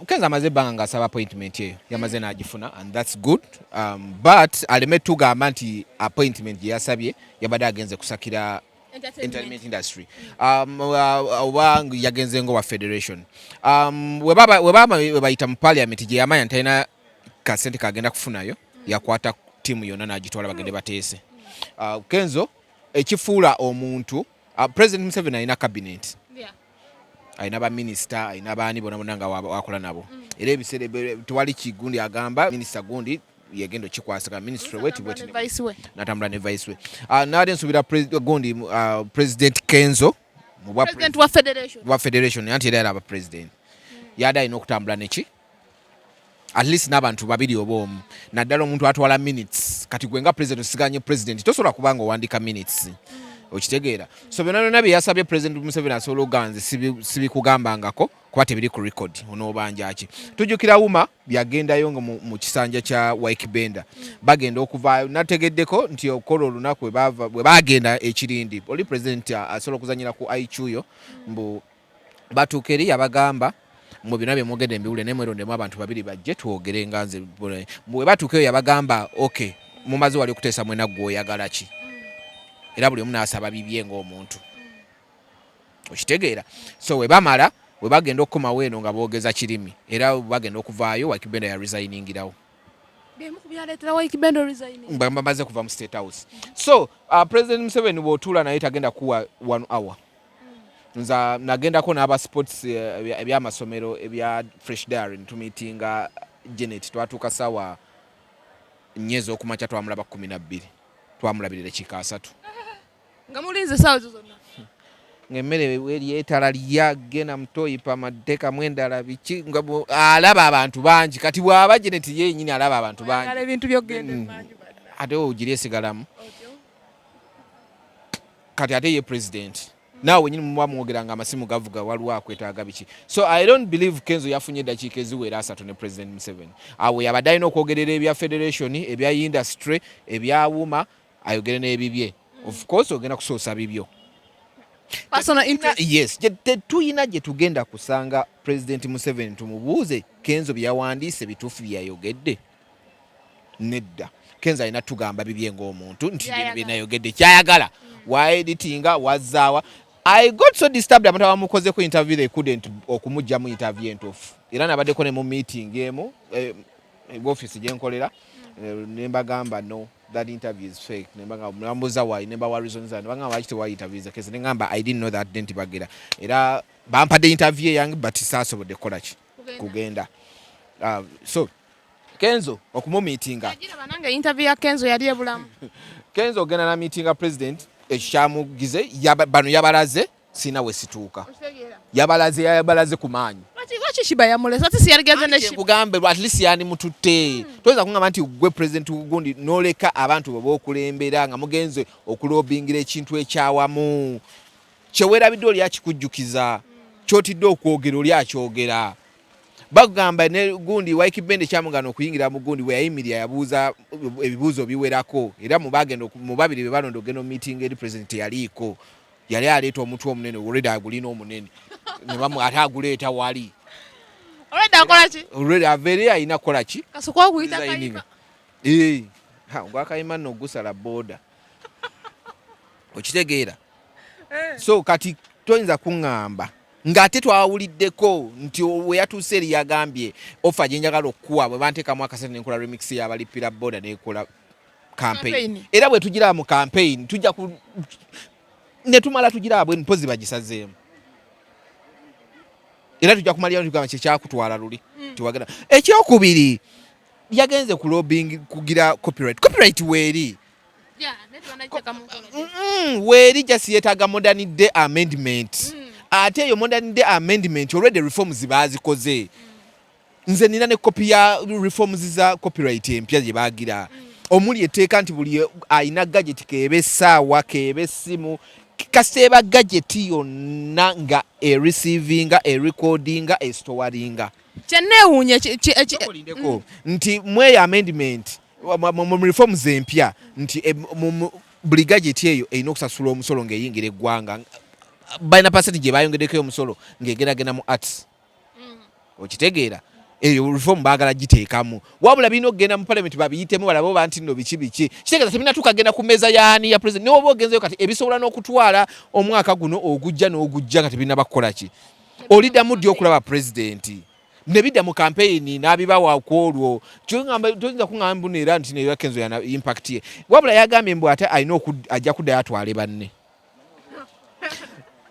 A: Kenzo amaze ebbanga ng'asaba appointment eyo yamaze n'agifuna and that's good but aleme tugamba nti appointment gye yasabye yabadde agenze kusakira entertainment industry oba yagenze ngo wa Federation we bayita mu parliament gye yamanya ntalina kasente kagenda kufunayo yakwata tiimu yonna n'agitwala bagende bateese Kenzo ekifuula omuntu President Museveni alina cabinet alina baminisita alina baani bonna nga wakola nabo era ebiseera tewali kigundi agamba minisita gundi yegenda okikwasika ministry natambula ne vice we naade nsubira gundi President Kenzo
D: president wa
A: federation anti era aba president yada ino kutambula neki at least n'abantu babiri obomu naddala omuntu atwala minutes kati gwenga president osiganye president tosobola kubanga owandika minutes okitegeera so byonna bye yasabye president Museveni asobola oganze sibikugambangako kuba tebiri ku record onoobanja ki tujjukira Wuma byagendayo nga mu kisanja kya Waikibenda bagenda okuvaayo nategeddeko nti okola olunaku bwe bagenda ekirindi oli president asobola okuzanyira ku aichuyo mbu batuuka eri yabagamba mu byonna bye mwogedde mbiwule ne mwerondemu abantu babiri bajje twogere nga nze bwe batuuka eyo yabagamba okay mumaze wali okuteesa mwena gwe oyagala ki era buli omu n'asaba bibye ng'omuntu okitegeera so we bamala we bagenda okukomawo eno nga boogeza kirimi era bagenda okuvaayo Waikibenda ya resigningirawo bamaze kuva mu state house so president Museveni bw'otuula naye tagenda kuwa 1 hour nza nagendako n'aba sports ebyamasomero ebya fresh diary ntumitinga Janet twatuuka sawa nyezo okumakya twamulaba 12 twamulabirira ekika 3
D: nga mulinze sawa zonna
A: ngemmere weri etala lyagena mutoyipa maddeka mwendala biki alaba abantu bangi kati bwaba Janet yenyini alaba abantu bangi
D: ale bintu byogende
A: ate ogiri esigalamu kati ate ye president nawe nyini muba mwogeranga amasimu gavuga waliwo akwetaaga biki so I don't believe Kenzo yafunye eddakiika eziwera 3 ne president Museveni awe yabadde alina okwogerera ebya federation ebya industry ebya Wuma ayogere n'ebibye of course ogenda kusoosa bibyo
D: personal interest
A: yes tetuyina gye tugenda kusanga president Museveni tumubuuze Kenzo byawandiise bituufu byayogedde nedda Kenzo alina tugamba bibye ng'omuntu nti binayogedde kyayagala wa editinga wazaawa I got so disturbed abantu abamukoze ku interview they couldn't okumujja mu interview entofu era nabaddeko ne mu meeting emu office gye nkolera nembagamba no that interview is fake nembagamba mbuza why nemba reasons and bangamba akite why interviews kese nengamba I didn't know that didn't bagira era bampadde interview yange but sasobodde kola ki kugenda so Kenzo okumu meetinga
D: agira banange interview ya Kenzo yali ebulamu
A: Kenzo ogenda na meetinga president ekyamugize bano yabalaze sina we situuka yabalaze ku maanyi
D: lwaki shiba yamulesa ati siyaligenze ne shiba
A: bugambe at least yani mututte toyinza kungamba nti gwe president gundi noleka abantu b'okulembera nga mugenze okulobingira ekintu ekyawamu kyewerabidde oli akikujjukiza kyotidde okwogera oli akyogera bagamba ne gundi Waikibenda kyamugana okuyingira mu gundi we yayimirira yabuuza ebibuuzo biwerako era mu bagenda mu babiri be balondo geno meeting eri president yaliko yali aleeta omutwe omunene already agulina omunene ne bamu ataguleeta wali
D: already akola ki
A: already avere ayina kola ki
D: kasukwa kuyita kayika
A: gwakayima nno gusala boda okitegeera so kati toyinza kuŋŋamba ng'ate twawuliddeko nti we yatuuse eri yagambye ofa gye njagala okuwa bwe banteekamu akasente nenkola remix y'abalipira boda nekola campaign era bwe tugira mu campaign tujja ne tumala tugira bwe mpozi bagisazeemu era tujja kumalira tugamba kyekyakutwala luli tiwagenda ekyokubiri yagenze ku lobbying kugira copyright weeri weeri jasi yeetaaga modern day amendment ate eyo modern day amendment already reforms bazikoze nze nina ne copy ya reforms za copyright empya gye bagira omuli etteeka nti buli ayina gadget keebe essaawa keebe essimu kaseeba gadget yonna nga ereceiving erecording estoringa
D: kyenneewuunya
A: nti mweyo amendment mu reforms empya nti buli gadget eyo erina okusasula omusolo ng'eyingira eggwanga balina pasenti gye bayongeddeko omusolo ng'egeragenda mu arts okitegeera eyo reform baagala giteekamu wabula birina okugenda mu parliament babiyitemu balabe oba nti nno biki kitegeeza tebina tukagenda ku mmeeza yaani ya president noba ogenzeyo kati ebisobola n'okutwala omwaka guno ogujja n'ogujja nga tebirina bakukola ki oliddamu ddi okulaba president ne bidda mu campaign n'abibawa kwolwo toyinza kuŋŋamba mbuno era nti neera Kenzo yana impact ye wabula yagambye mbu ate alina ajja kuddayo atwale banne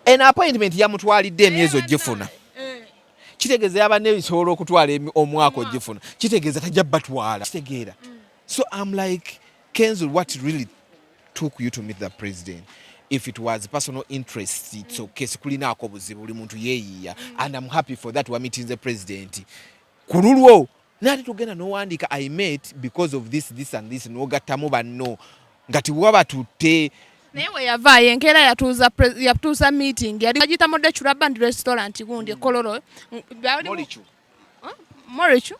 A: en appointment yamutwalidde emyezi ogifuna kitegeeza yabanne ebisobola okutwala omwaka ogifuna kitegeeza tajja batwala kitegeera so I'm like Kenzo what really took you to meet the president if it was personal interest it's okay sikulinako buzibu buli muntu yeeyiya and I'm happy for that wameetinze president kululwo nali tugenda n'owandiika I met because of this and this n'ogattamu banno ngati waba tutte
D: naye we yavaayo enkeera yatuuza meeting yali agiyita Modechura Band Restaurant gundi Kololo
A: Molichu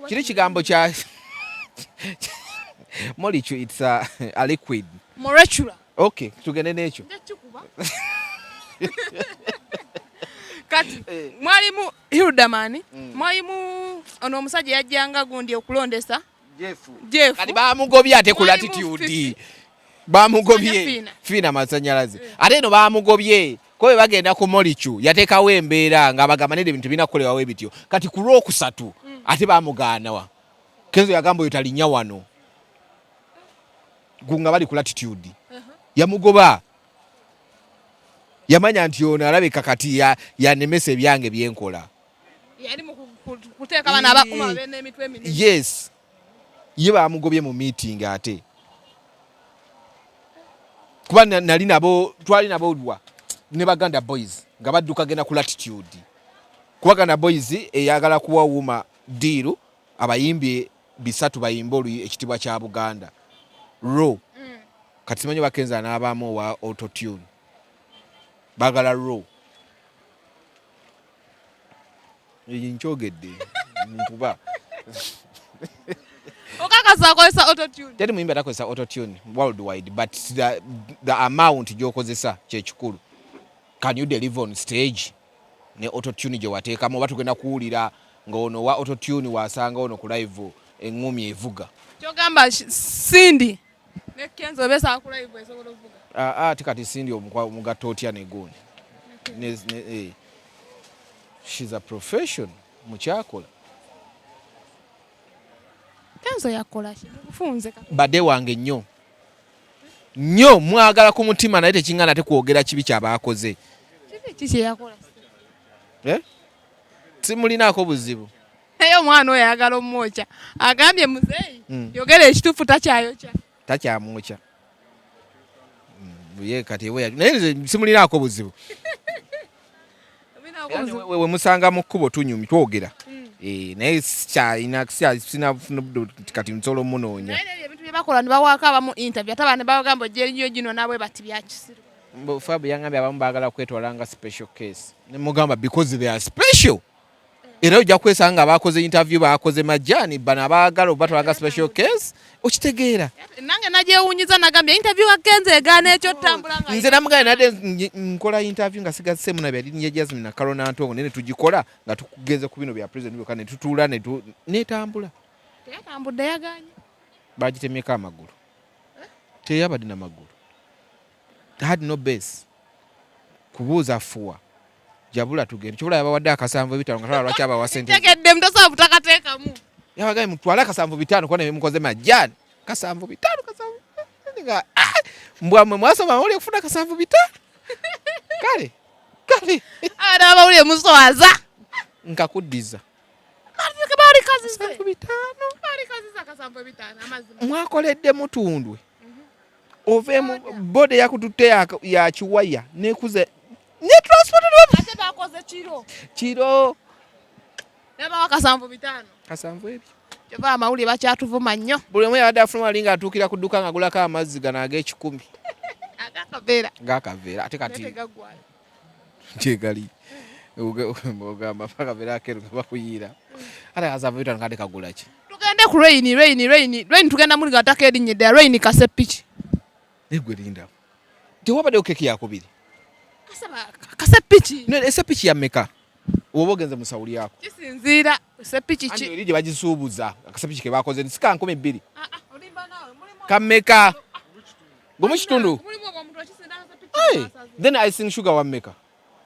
A: kiri kigambo kya Molichu it's a liquid
D: Morechura
A: okay tugende n'ekyo
D: kati mwalimu Hildamani mwalimu ono omusajja yajjanga gundi okulondesa Jeff
A: kati bamugobye ate ku latitude bamugobye fina masanyalaze ate eno bamugobye ko bagenda ku Molichu yateekawo embeera nga bagamba ne ebintu binakolewawo ebityo kati ku Lwokusatu ate bamugaanawa Kenzo yagamba oyo talinya wano gunga bali ku latitude yamugoba yamanya nti ono alabika kati yanemesa ebyange byenkola
D: yali mu kuteeka bana abakuma bene emitwe eminene
A: yes ye bamugobye mu meeting ate kuba nali nabo twali nabo dwa ne Baganda boys nga badduka genda ku latitude kuba Baganda boys eyagala kuwa wuma deal abayimbi bisatu bayimba ekitibwa kya Buganda raw kati simanyi bakenza n'abamu wa autotune bagala raw njogedde nkuba
D: okakaza akozesa autotune
A: teri muyimbi atakozesa autotune worldwide but the amount gy'okozesa kyekikulu can you deliver on stage ne autotune gye wateekamu oba tugenda kuwulira ng'ono wa autotune wasanga ono ku live eŋŋumi evuga
D: kyogamba Cindy ne Kenzo obesa ku live esobola okuvuga
A: tikati Cindy omugatta otya negundi she's a profession mukyakola
D: Kenzo yakola kufunze
A: badde wange nnyo mwagala ku mutima naye tekingana ate kwogera kibi kyabaakoze
D: kiki yakola
A: simulinaako buzibu
D: eyo omwana oyo ayagala omwoca agambye muzeeyi yogera ekituufu
A: takyamwoca ye kati naye simulinaako buzibu we musanga mu kkubo tunyumi twogera naye kyalina kati nsolo munoonya
D: naye ebintu bye bakola ne bawaako abamu interview ate abaana bagamba ojjerinyo gino naabwe bati byakisiru
A: Fabu yangambye abamu baagala kwetwala nga special case ne mugamba because they are special era ojja kwesanga abakoze interview bakoze majani bana abaagala obatwala nga special case okitegeera
D: nange nagyewunyiza nagambye interview agenze egaana ekyo ttambula nga
A: nze namugambye nadde nkola interview nga sigaze mu nabya linnya Jasmine na Carona Ntongo nene tugikola nga tukugenze ku bino bya president byokka ne tutuula netambula
D: teyatambudde yaganye
A: bagitemyeko amagulu teyabadde n'amagulu had no base kubuuza fuwa jabula tugende kibula yabawadde akasanvu ebitano nga lwaki abawa sente
D: tegedde mtosa butakateekamu
A: yabagaye mutwala akasanvu bitano kwana mukoze majani kasanvu bitano nga mbwa mwasoma oli kufuna kasanvu bitano kale
D: ana abawulire muswaza
A: nkakuddiza
D: bali kazi
A: kasanvu bitano
D: bali kazi za kasanvu bitano amazima
A: mwakoledde mutundwe ovemu bode yakututte ya chiwaya nekuze ne transport
D: ate bakoze
A: kiro
D: neba wakasanvu bitano
A: kasanvu ebyo
D: kyova amawulire bakyatuvuma nnyo
A: buli omu yabadde afuna alinga atuukira ku dduka nga agulako amazzi gano ag'ekikumi gakaveera ate kati kyegali ogamba pakaveera akeeru nga bakuyiira ate kasanvu bitano kade kagula ki
D: tugende ku rain tugenda muli nga ttaka erinnyedde rain kasepiki
A: negwe linda tewabaddewo keki yakubiri
D: kasepiki
A: esepiki yammeka oba ogenze mu sawuli yako
D: kisinziira sepiki ki
A: eri gye bagisuubuza akasepiki ke bakoze nsika 200 kammeka gwe mukitundu then icing sugar wammeka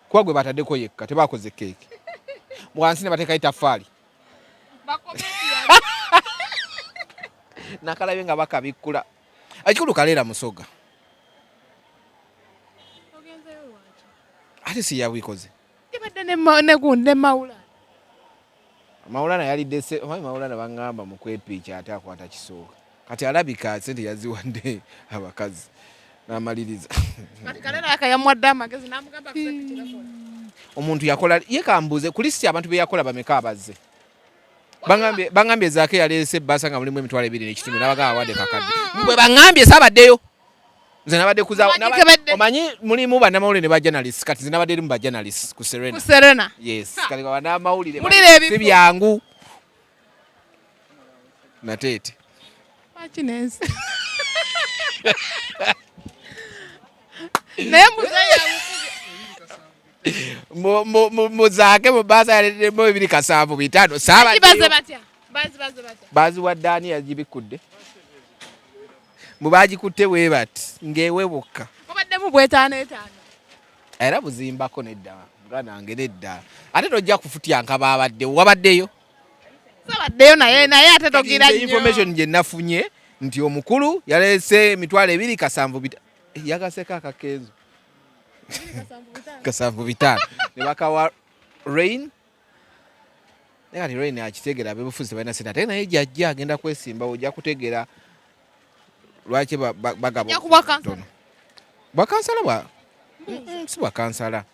A: kuba gwe bataddeko yekka tebakoze keeki wansi ne bateekayo itafaali nakalabye nga bakabikkula ekikulu kaleera musoga ate si yabikoze
D: yabadde ne Maulana
A: Maulana yalidde Maulana bangamba mu kwepicha ate akwata kisooka kati alabika sente yaziwadde abakazi n'amaliriza omuntu yakola ye kambuuze ku lisiti abantu be yakola bameka abazze bangambye zaake yaleese ebbaasa nga mulimu emitwalo 2.5 n'abagamba awadde kakadde bwe bangambye saabaddeyo nze nabadde omanyi mulimu bannamawulire ne bajanalist kati nze nabadde eri mu bajanalist ku Serena yes kati bannamawulire si byangu nateete
D: naye
A: muzaake mu bbaasa yaleetemu 2.7 saabaddeyo baziwadde ani yagibikudde mubagikutte weebati ng'ewebuka
D: obaddemu bw'etaano
A: era buzimbako nedda nange nedda ate tojja kufutyanka baabaddewo wabaddeyo
D: sabaddeyo naye ate togira nnyo
A: information gye nafunye nti omukulu yaleese emitwalo 2.7 yagaseka akakeezo 7.5 ne bakawa rain nekati rain akitegeera abebufuzi balina sente ate naye jjajja agenda kwesimba ojja kutegeera lwaki bagabatono bwakansala si bwakansala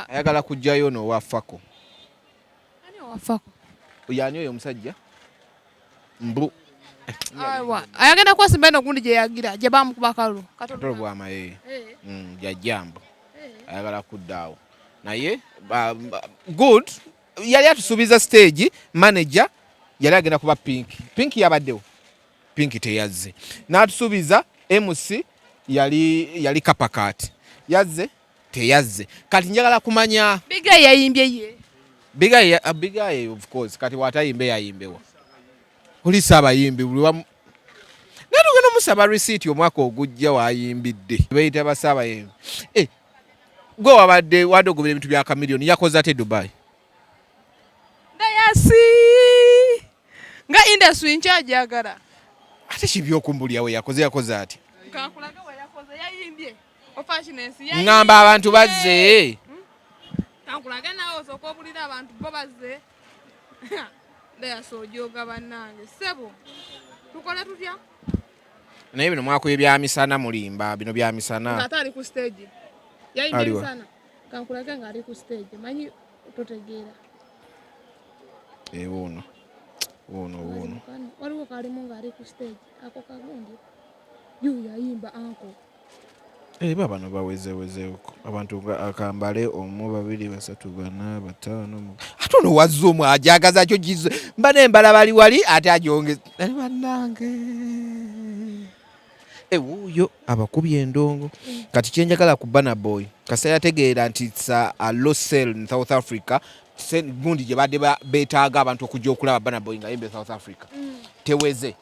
A: ayagala kujjayo n'owafako yani oyo omusajja mbu
D: ayagenda kwesimba eno gundi gye yagira gye bamukuba kalulu
A: katolo bwamaye jajjambu ayagala kuddaawo naye good yali atusuubiza stage manager yali agenda kuba pink yabaddewo pink teyazze n'atusuubiza MC yali kapakati yazze teyazze kati njagala kumanya
D: biga yayimbye ye
A: biga of course kati watayimbe yayimbewa oli saabayimbi buli wamu natugenda omusaba receipt omwaka ogujja wayimbidde bayita basaabayimbi gwe wabadde wadogobera ebintu bya kamiliyoni yakoze ate Dubai
D: ndayasi nga industry nkyajagala
A: ate kibyokumbulya we yakoze ati
D: kankulaga we yakoze yayimbye ofashinensi
A: ngamba abantu bazze
D: kankulaga nawe osooka obulira abantu bo bazze ndayasi ojoga bannange sebo tukole tutya
A: naye bino mwakuye byamisana mulimba bino byamisana
D: ate ali ku stage yayimbye misana kankulaga nga ali ku stage manyi totegeera
A: wono
D: waliwo kalimu nga ali ku stage ako kagundi yu yayimba anko
A: babano bawezewezeeko abantu akambale 1 2 3 4 5 ate ono wazza omu ajagaza kyo gizo mba nembala bali wali ate ajongeza ali bannange wuuyo abakubye endongo kati kyenjagala ku Burna Boy kasa yategeera nti it's a low sell in South Africa gundi gye badde beetaaga abantu okujja okulaba Burna Boy nga yimbe South Africa teweze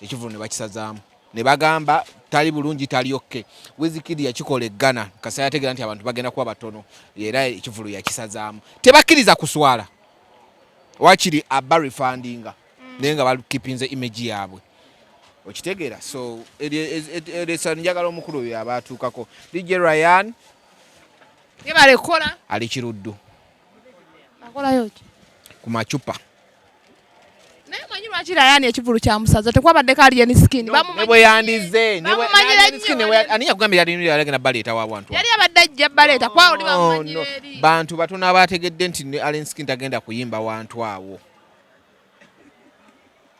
A: ekivulu ne bakisazaamu ne bagamba tali bulungi tali okke Wizkid yakikola Ghana kasa yategeera nti abantu bagenda kuba batono era ekivulu yakisazaamu tebakkiriza kuswala wakiri aba refundinga naye nga bakipinze image yaabwe okitegeera so eresa njagala omukulu oyo abatuukako DJ Ryan
D: yebalekola
A: ali kiruddu
D: akolayo ki
A: ku macupa
D: naye manyi lwaki Ryan ekivulu kya musaza tekwabadde kali yeni skin
A: bwe yandize ani yakugambira yali yalagenda baleeta w'abantu
D: yali abadde ajja baleeta kwa oli bamumanyira eri
A: bantu batono abategedde nti Allen Skin tagenda kuyimba wantu awo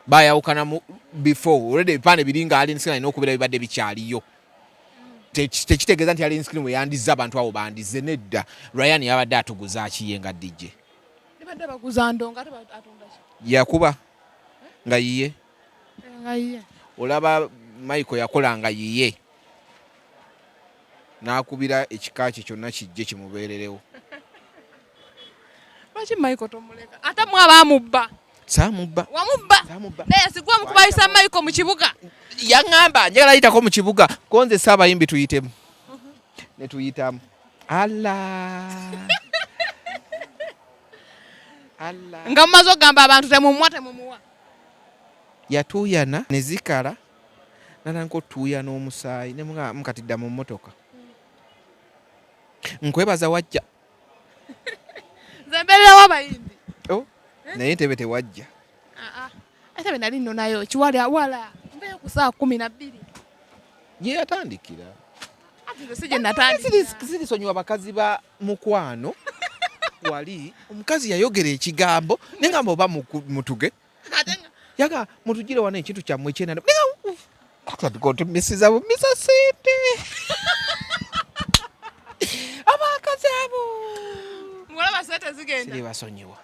A: bayawukana before already ebipande biringa Allen Skin alina okubeera bibadde bikyaliyo tekitegeeza nti Allen Skin we yandiza abantu awo bandize nedda Ryan yabadde atuguza akiye nga DJ
D: nebadde baguza ndonga ate atunda ki
A: yakuba nga yiye olaba Michael yakola nga yiye n'akubira ekika kye kyonna kijje kimubeererewo
D: lwaki Michael tomuleka ate mwabamubba
A: Samubba.
D: Wamubba. Naye sigwa mukubayisa Michael mu kibuga.
A: Yangamba njagala yitako mu kibuga. Konze saba yimbi tuyitemu. Ne tuyitamu. Allah.
D: Nga mumazo gamba abantu temumwa temumuwa.
A: Yatuyana ne zikala. Nananko tuyana omusaayi ne mukatidda mu mmotoka. Nkwebaza wajja.
D: Zemberera wabayindi.
A: Oh. Naye tebe tewajja.
D: Ate bwe nali nno nayo kiwali awala Saa 12
A: ye yatandikira
D: sije natandikira
A: zirisonyiwa bakazi ba mukwano wali omukazi yayogera ekigambo nengamba oba mutuge yaga mutugire wana ekintu kyammwe ekyenana misiza bumisa sente abakazi abo
D: mulaba sente zigenda
A: siri basonyiwa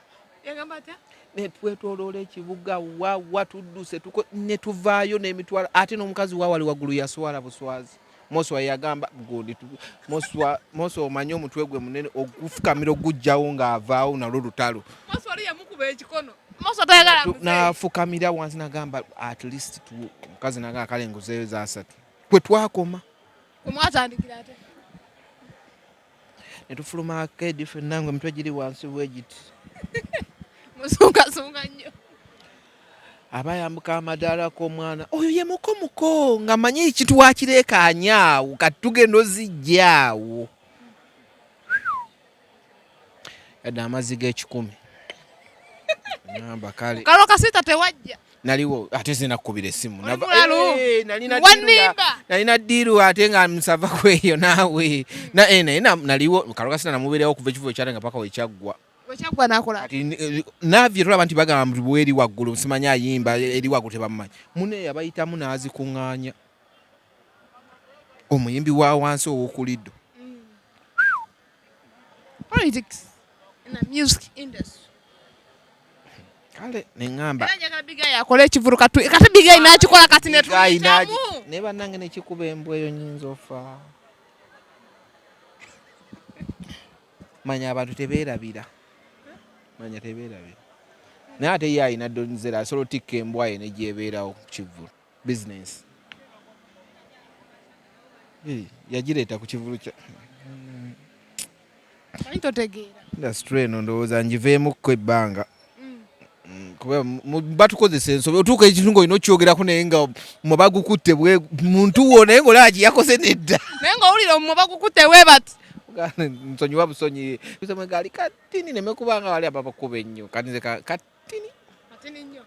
D: yagamba atya
A: netwetoloola ekibuga wawa tudduse netuvaayo n'emitwalo ate n'omukazi wawali waggulu yaswala buswazi Moswa yagamba gundi Moswa omanyi omutwe gwe munene ogufukamira ogujjawo ng'avaawo nalwo lutalo
D: Moswa ali yamukuba ekikono Moswa tayagala
A: nafukamira wansi nagamba at least omukazi nagamba kale nguzeeyo za 3 kwe twakoma
D: kumwatandikira ate
A: netufuluma akedi fenna ngwe mitwe giri wansi wegiti
D: musungasunga nnyo
A: abayambuka amadaala k'omwana oyo ye mukomuko nga manyi ekintu wakireekaanyaawo kati tugenda ozijjaawo yadde amazzi g'ekikumi namba kale
D: kalo kasita tewajja
A: naliwo ate zinakubira essimu nalina ddiiru ate nga musava kweyo naawe naye naliwo kalo kasita namubeerawo okuva ekifo ekyate nga paka wekyaggwa
D: wekyagwa nakola
A: navye tulaba nti bagamba mbu eri waggulu simanyi ayimba eri waggulu tebamumanyi mune yabayitamu n'azikuŋŋaanya omuyimbi wa wansi ow'okuliddo
D: politics in the music industry
A: kale neŋŋamba
D: era njagala bigayi akola ekivulu kati bigayi n'akikola kati netuyitamu
A: ne bannange nekikuba embwa eyo nyinza ofa manya abantu tebeerabira manya tebeerabira naye ate ye alina donzera asobola otikka embwa ye negyebeerawo ku kivulu business yagireeta ku kivulu kya
D: manyi totegeera
A: industry eno ndowooza ngiveemukko ebbanga kuba batukozesa ensobi otuuka ekintu ng'olina okyogerako naye nga muba gukutte muntu wo naye ng'olaba gye nedda
D: naye ng'owulira muba gukutte we bati
A: nsonyiwa busonyi kusema gali katini nemekubanga wali ababakuba ennyo kanize katini
D: nnyo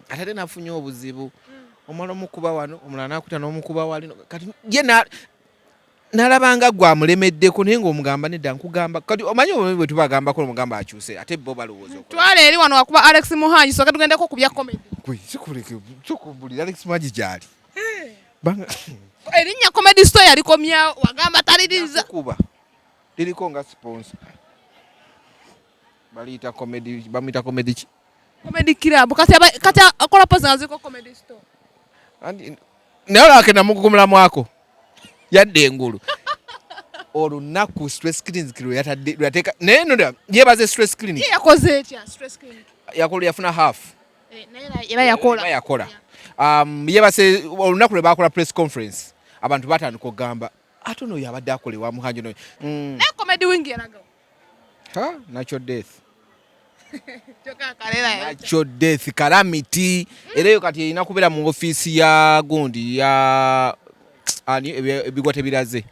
A: ate nafunye obuzibu omwana omukuba wano omulala nakuta n'omukuba wali kati ye nalabanga gwamulemeddeko naye ng'omugamba nedda nkugamba kati omanyi obubi bwe tubagambako omugamba akyuse ate bo balowooza
D: twale eri wano wakuba Alex Muhangi soke tugendeko ku bya comedy
A: sikuleke sokubulira Alex Muhangi gyali
D: erinnya comedy store yalikomyawo wagamba taliriza
A: kuba liriko nga sponsor baliyita comedy bamuyita comedy ki
D: comedy club kati akola pozi nga ziriko comedy store
A: naye olwakenda mukugumula mwako yadde engulu olunaku stress clinic lweyateeka naye no yebaze stress clinic
D: yakoze etya stress clinic
A: yafuna half
D: era yakola
A: yebase olunaku lwe bakola press conference abantu batandika okugamba ate ono yabadde akolewa Muhangi no
D: naye comedy wing yaragawo
A: natural death
D: natural
A: death calamity era eyo kati erina kubeera mu ofiisi ya gundi ya ani ebigwa tebiraze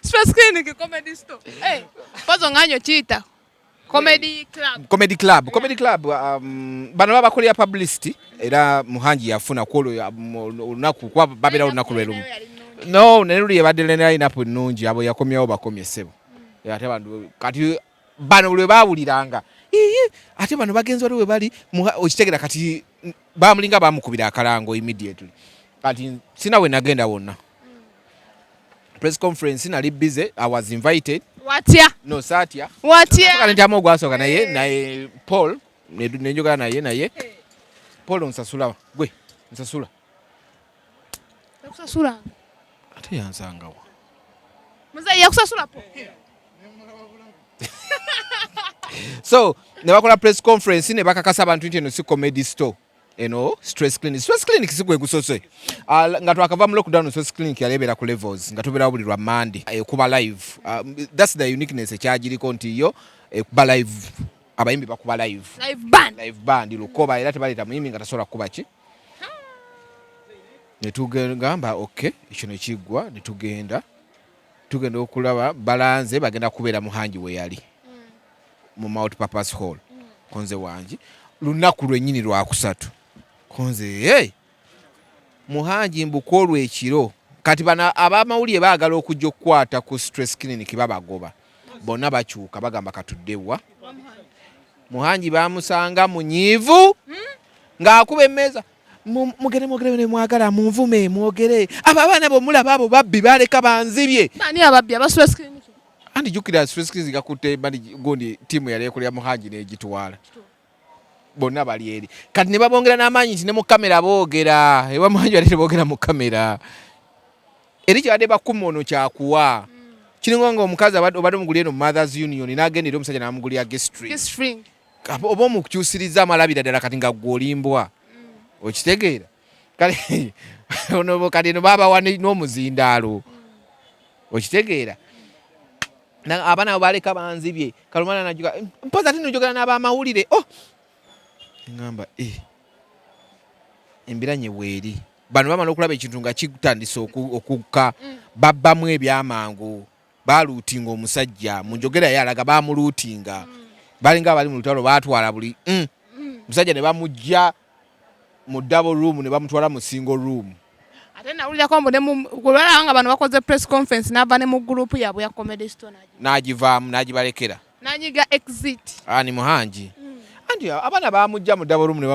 D: stress clinic comedy store pozo nganyo chita comedy club bano
A: babakolera publicity era Muhangi yafuna kwolo olunaku kwa babera olunaku lwe lumu no neruli yabadde lena inapo nnungi abo yakomyawo bakomye ssebo ate bantu kati bano lwe bawuliranga ate bano bagenzi waliwe bali okitegera kati bamulinga bamukubira akalango immediately kati sinawe nagenda wonna press conference nali busy I was invited
D: watya
A: no satya
D: watya
A: kale ntamo ogwasoka naye Paul nenjogana naye Paul nsasula gwe nsasula
D: yakusasula
A: ate yansangawa
D: muzai yakusasula po
A: so ne bakola press conference ne bakakasa abantu nti eno si comedy store eno stress clinic sigwe gusose nga twakava mu lockdown stress clinic yalebera ku levels nga tubera buli lwa Monday kuba live that's the uniqueness ekyagiriko nti yo kuba live abayimbi bakuba live band lukoba era tebaleta muyimbi nga tasobola kuba ki netugamba okay ekyo nekiggwa netugenda okulaba balanze bagenda kubeera Muhangi we yali mu multi purpose hall konze wangi lunaku lwennyini lwakusatu konze hey muhanji mbukolwa ekiro kati bana abamawulire baagala okujja okukwata ku stress clinic babagoba bonna bakyuka bagamba katuddewa muhanji bamusanga munyiivu ng'akuba emmeeza mugere ne mwagala munvume mwogere abo abaana bomulaba abo babbi baleka banzibye
D: bani ababbi aba stress clinic
A: andi jukira stress clinic gakutte bali gondi timu yali ekolera muhanji n'egitwala bonna bali eri kati ne babongera n'amaanyi nti ne mu kamera boogera ewa muhanji bali boogera mu kamera eri kyabadde bakumono kyakuwa kiringa nga omukazi obadde omugulira eno mu Mothers Union n'agendera omusajja n'amugulira gestring oba omukyusiriza amalabira ddala kati nga gw'olimbwa okitegeera kale kati eno baabawa n'omuzindaalo okitegeera abaana abo baleka banzibye kalumana najuga mpoza ati nojogera n'abamawulire ngamba embiranye weeri bano bamala okulaba ekintu nga kitandise okukka babbamu ebyamangu baluutinga omusajja munjogera yalaga bamuluutinga balinga abali mu lutalo baatwala buli musajja ne bamujja mu double room ne bamutwala mu single room
D: ate nawulirako mbu ne kulwala nga bano bakoze press conference n'ava ne mu group yaabwe ya Comedy Store
A: n'agivaamu n'agibalekera
D: n'anyiga exit
A: ni muhanji anti abaana bamujja mu double room ne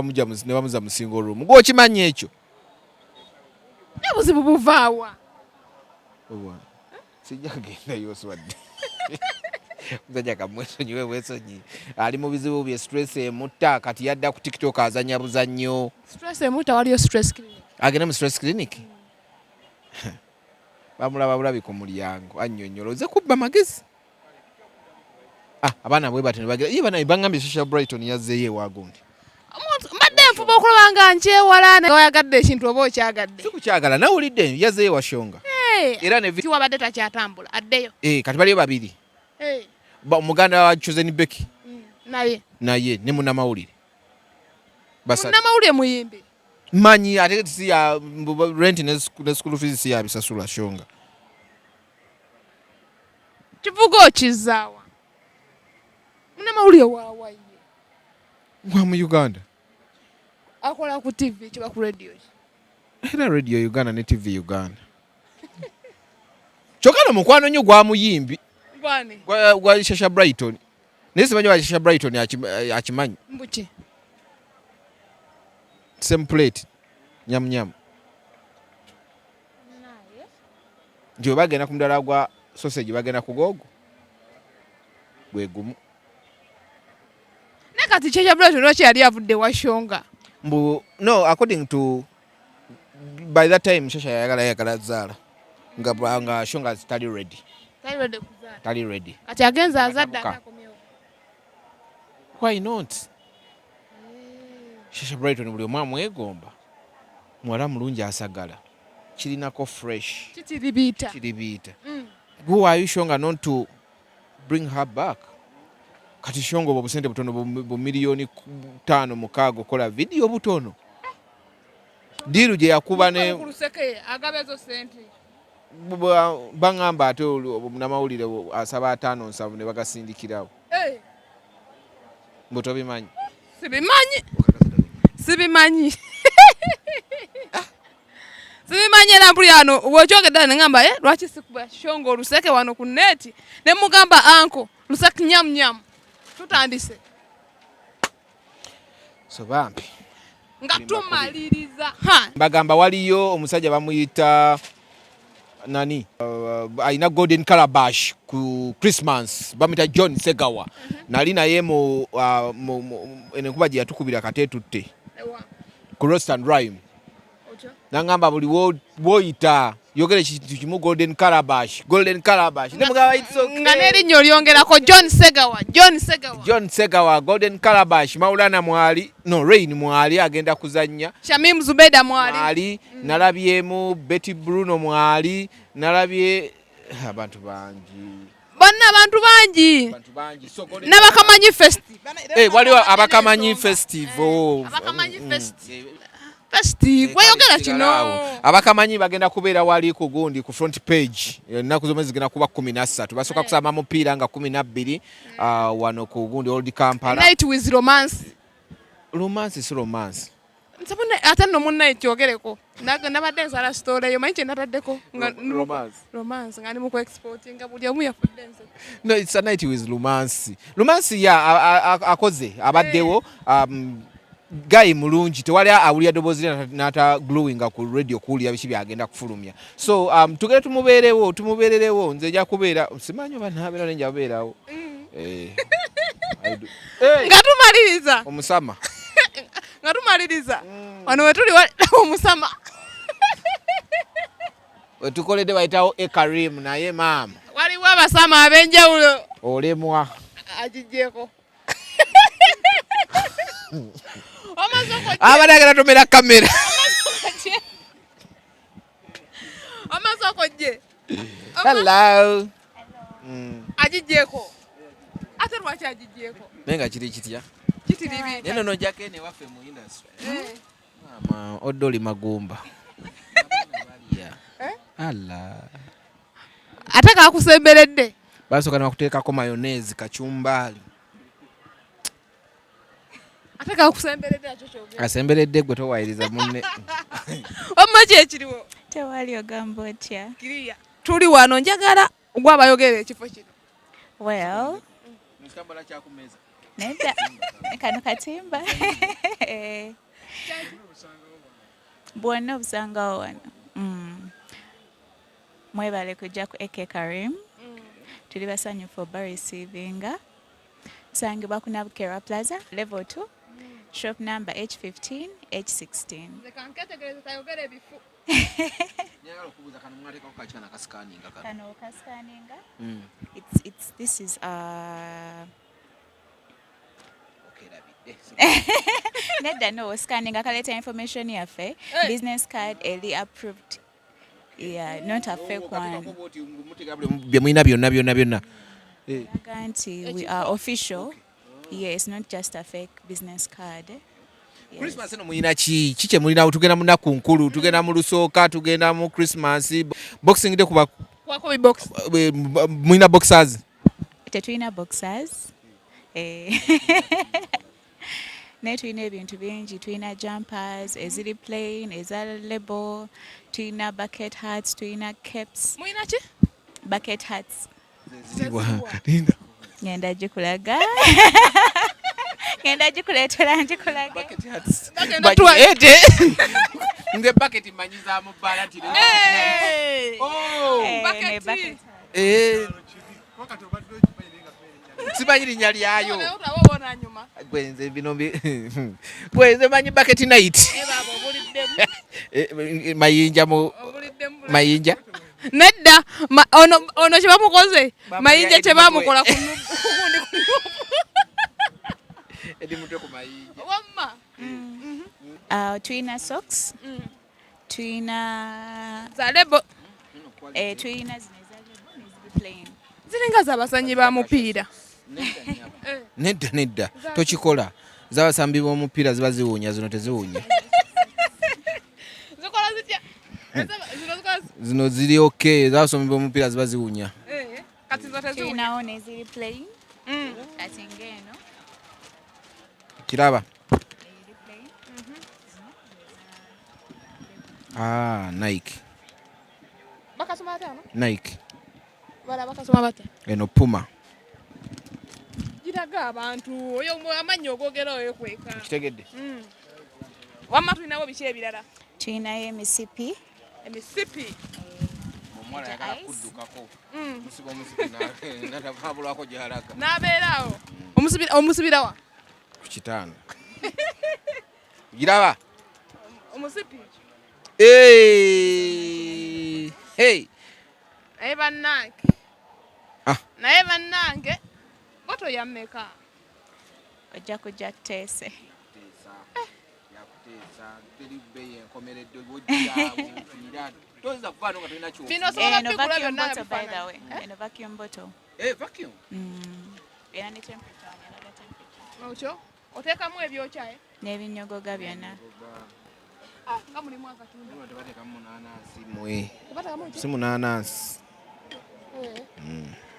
A: bamuza mu single room gw'okimanyi ekyo
D: obuzibu buvaawa
A: sijja kugenda yoswadde musajja kamwesonyiwe wesonyi ali mu bizibu bye stress emutta kati yadda ku TikTok azanya buzannyo
D: stress emutta waliyo stress clinic
A: agenda mu stress clinic bamulaba bulabi ku mulyango annyonnyola oze kubba magezi abaana bwe batyo ne bagira ye bana bangambye Social Brighton yazzeeyo ewagundi
D: mbadde nfuba okulaba nga nkyewala oyagadde ekintu oba okyagadde
A: sikukyagala nawulidde yazzeeyo washonga era ne
D: wabadde takyatambula addeyo
A: kati baliyo babiri omuganda wa Chosen Becky naye ne munnamawulire
D: munnamawulire muyimbi
A: manyi ate si ya rent ne school fees si ya bisasula shonga
D: kivuga okizaawa munnamawulire waawaye
A: wa mu Uganda
D: akola ku TV kiba ku radio
A: era radio Uganda ne TV Uganda kyokana mukwano nnyo gwa muyimbi gwa Shasha Brighton naye simanyi wa Shasha Brighton akimanyi
D: mbuki
A: same plate nyam nti bagenda ku mudala gwa sausage bagenda ku gogo gwe gumu
D: kati Shasha Brighton wachi yali avudde washonga
A: no according to by that time Shasha yagala zaala nga shonga tali ready kati agenza azadde akakomyewo why not Shasha Brighton buli omwa mwegomba mwala mulungi asagala kirinako fresh kitiribiita who are you shonga not to bring her back kati shonga obwo busente butono bu miliyoni 5-6 okola video butono diru gye yakuba ne
D: agabezo sente
A: bangamba ate namawulire asaba 5-7 ne bagasindikirawo mbu tobimanyi
D: sibimanyi era mpuli ano bwekyogedda nengamba lwaki sikuba shonga oluseke wano ku neti ne mugamba anko luseke nyamunyamu tutandise
A: so bambi
D: nga tumaliriza
A: bagamba waliyo omusajja bamuyita nani aina golden calabash ku Christmas bamita John Segawa nali naye mu enekuba gye yatukubira katetutte ku Roast and Rhyme nangamba buli woyita yogere ekintu kimu golden calabash nemugaba
D: nga n'erinnyo lyongerako John
A: Segawa golden calabash Maulana mwali no Rain mwali agenda kuzanya
D: Shamim Zubeda mwali
A: nalabyemu Betty Bruno mwali nalabye abantu bangi
D: n'abakamanyi festival
A: waliwo abakamanyi festival
D: weyogera kino
A: abakamanyi bagenda kubeera wali ku gundi ku front page ennaku zomwe zigenda kuba 13 basooka kusaba mupiira nga 12 wano ku gundi Old Kampala
D: Night with Romance
A: Romance is romance.
D: Nsabone ate no munna ekyogereko. Nabadde nsala story eyo manyi kye nataddeko romance nga ni mu exporting nga buli omu yafudde nse.
A: No, it's a night with romance. Romance akoze abaddewo guy mulungi tewali awulya ddoboozi n'ata glowing ku radio kuwulira biki byagenda kufulumya. So tugere tumubeererewo nze nja kubeera simanyi oba naabeera nenja kubeerawo.
D: Nga tumaliriza.
A: Omusama.
D: Nga tumaliriza. Wano we tuli omusama.
A: Wetukoledde bayitawo Ekarim naye maama.
D: Waliwo abasama ab'enjawulo.
A: Olemwa.
D: Agigyeko.
A: Abadagala tomera kamera.
D: Amasoko je.
A: Hello.
D: Agigyeko. Ate lwaki agigyeko?
A: Nenga kiri kitya?
D: Kiti libi.
A: Neno no jake ne waffe mu industry. Mama odoli magumba. Allah.
D: Ate kakusemberedde.
A: Basoka na kuteekako mayonnaise kachumbali.
D: Ate kakusemberedde akyo kyogera.
A: Asemberedde gwe towayiriza munne.
D: Omma kye kiriwo.
F: Tewali ogamba otya.
D: Kiriya. Tuli wano njagala gw'abayogera ekifo kino.
F: Well.
A: Mukambala kya kumeza.
F: Nedda. Kano katimba. Bwonna obusangawo wano. Mwebale kujja ku AK Karim. Tuli basanyufu oba receivinga. Sangibwa ku Nabukera Plaza, level 2, shop number H15, H16. Kano kasikaninga. This is Nedda no scanning akaleta information yaffe, business card eli approved. Yeah, not a fake one. We are official. Yes, not just a fake business card. Yes.
A: Christmas no muyina ki kike mulina tugenda mu naku nkulu tugenda mu lusooka tugenda mu Christmas boxing day kuba
D: kwako box
A: muyina boxers
F: tetulina boxers ne tulina ebintu bingi tulina jumpers eziri plain eza label tulina bucket hats tulina caps
D: muyina ki
F: bucket hats ngenda gikulaga ngenda gikuleetera njikulaga
A: bucket hats ete nge bucket manyiza mu bala tiri
F: bucket
A: simanyi linnya lyayo
D: utawabona nyuma
A: gwenze bino gwenze manyi bucket night mayinja mu mayinja
D: nedda ono kye bamukoze mayinja kye bamukola ku
A: edi mutwe ku mayinja
D: wamma
F: tulina socks tulina
D: za lebo
F: tulina zino eza lebo neziri plain
D: ziringa z'abasanyi ba mupiira
A: nedda tokikola z'abasambi b'omupiira ziba ziwunya zino teziwunya
D: zikola zitya
A: zino ziri okay z'abasambi b'omupiira ziba ziwunya
D: kati zo teziwunya
F: tulinawo neziri plain kati ng'eno
A: kiraba Nike
D: bakasoma batano
A: Nike
D: bala bakasoma batano
A: eno Puma
D: giraga abantu oyo amanyi ogogera oyo kweka
A: kitegedde
D: wamma tulinawo biki ebirala
F: tulinayo emisipi
A: omwana yagala kuddukako musiba omusipi natavabulwako gyalaga
D: n'abeeraawo omusibirawa
A: ku kitanda giraba
D: omusipi naye bannange naye bannange boto yammeka
F: ojja kujja tuteese eno vacuum bottle era ne temperature
D: okyo oteekamu ebyokyaye
F: n'ebinyogoga byonna
D: nga mulimu akatundu
A: si munanasi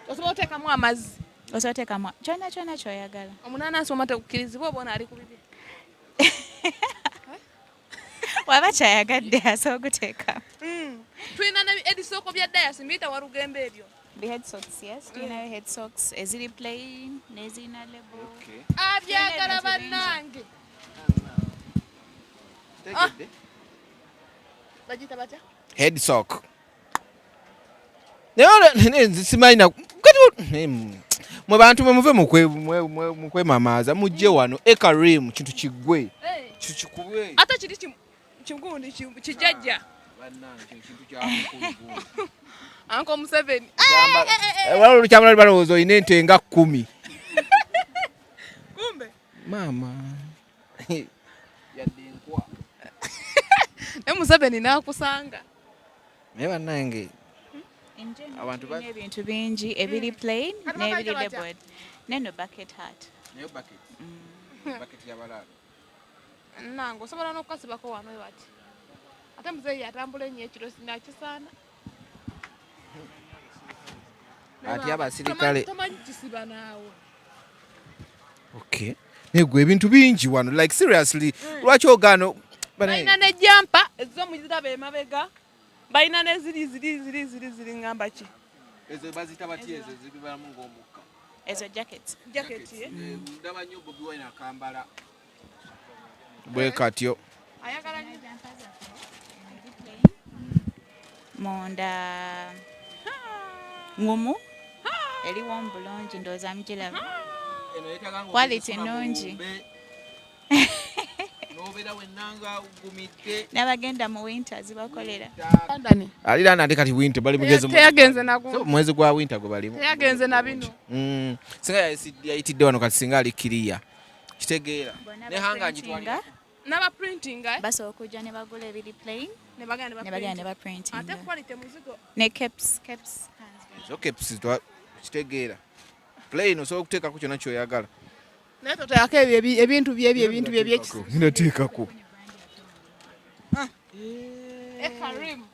D: osobola oteekamu amazzi
F: osobola oteekamu kyonna kyonna kyoyagala
D: omunanasi omata kukkirizibwa oba ono ali ku bibi
F: Waba kyayagadde asobola okuteeka.
D: Tulina ebisoko bya dayasi mbiyita walugembe ebyo.
F: The head socks, yes. Tulinayo head socks eziri plain n'ezirina label.
D: Abyagala bannange.
A: Tegedde.
D: Bagita batya?
A: Head sock. Nze simanyi na mwe bantu muve mukwemamaaza mujje wano Ekarim kintu kiggwe kintu kikubwe
D: ate kiri kigundi kijajja Uncle Museveni
A: waliwo lukyamula balowooza olina ente nga 10
D: kumbe
A: maama yadde enkwa
D: Museveni n'akusanga
A: naye bannange
F: abantu balina ebintu bingi ebiri plain n'ebiri labeled. Neno bucket hat.
A: nayo bucket y'abalaalo
D: nange osobola n'okukasibako wano bati ate muzeeyi atambula ennyo ekiro sinakisaana
A: ati abasirikale
D: tomanyi kisiba naawe
A: okay negwe ebintu bingi wano like seriously lwaki ogaano
D: balina ne jampa ez'omuziraba emabega balina neziri ngamba ki
A: ezo bazita bati ezo zibibalamu ng'omukka
F: Ezo jackets.
D: Jacket
A: ndaba nnyo Bobi Wine akambala bwe katyo
D: ayagala nnyo
F: munda ngumu eriwo bulungi ndowooza mugiraba quality nnungi
A: nobeera wennanga ugumidde
F: n'abagenda mu winter zibakolera
A: alira nate kati winter bali mugezi
D: teyagenze nago
A: mwezi gwa winter gwe balimu
D: teyagenze na bino
A: singa yayitidde wano kati singa ali kiriya kitegeera ne hanga njitwalira
D: naba printing
F: basobola okujja ne bagula ebiri plain
D: ne bagenda
F: ne ba printing
D: ate quality muzigo
F: ne caps
A: zo caps kitegeera plain osobola okuteekako kyonna kyoyagala
D: naye toteekako ebintu by'ebyekisi
A: ninateekako
D: Ekarim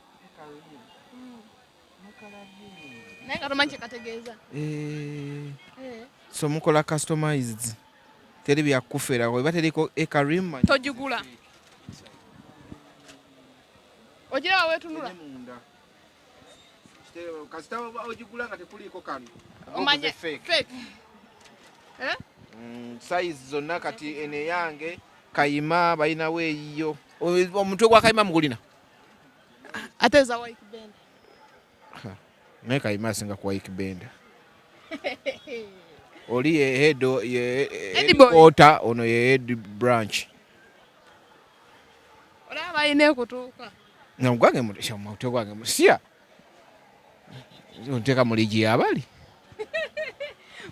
D: naye nga tomanyi kyekategeeza
A: so mukola customized teri byakufera weba teriko Ekarim
D: tojigula ojira wetunula
A: kasita ogigula nga tekuliiko kano
D: omanye fake
A: size zonna kati ene yange kayima balinawo eyiyo omutwe gwa kayima mugulina
D: ate eza white band
A: naye kayima asinga ku white band oli ye head quarter ono ye head branch
D: olaba balina ekutuuka
A: namugwange mutwe gwange musya nteeka mu ligi y'abali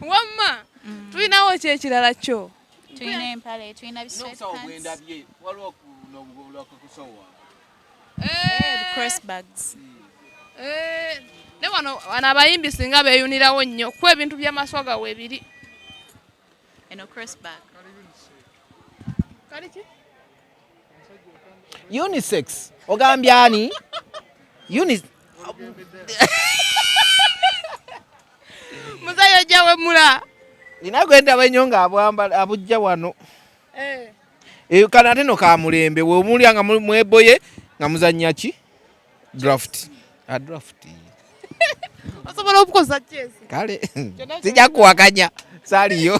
D: wamma tulinawo kyekirala kyo
F: tulina empale tulina bisweatpants cross bags
D: ne wano abayimbi singa beeyunirawo nnyo ku ebintu by'amaswaga weebiri
F: eno cross bag
D: kali ki
A: unisex ogambye ani
D: muzayo jawe mula
A: nina gwendaba ennyo ng'abwambala abujja wano kana ate no ka mulembe weomulya nga mweboye nga muzannya ki draft
D: osobola okukoza kyesi
A: kale sijja kuwakanya saaliyo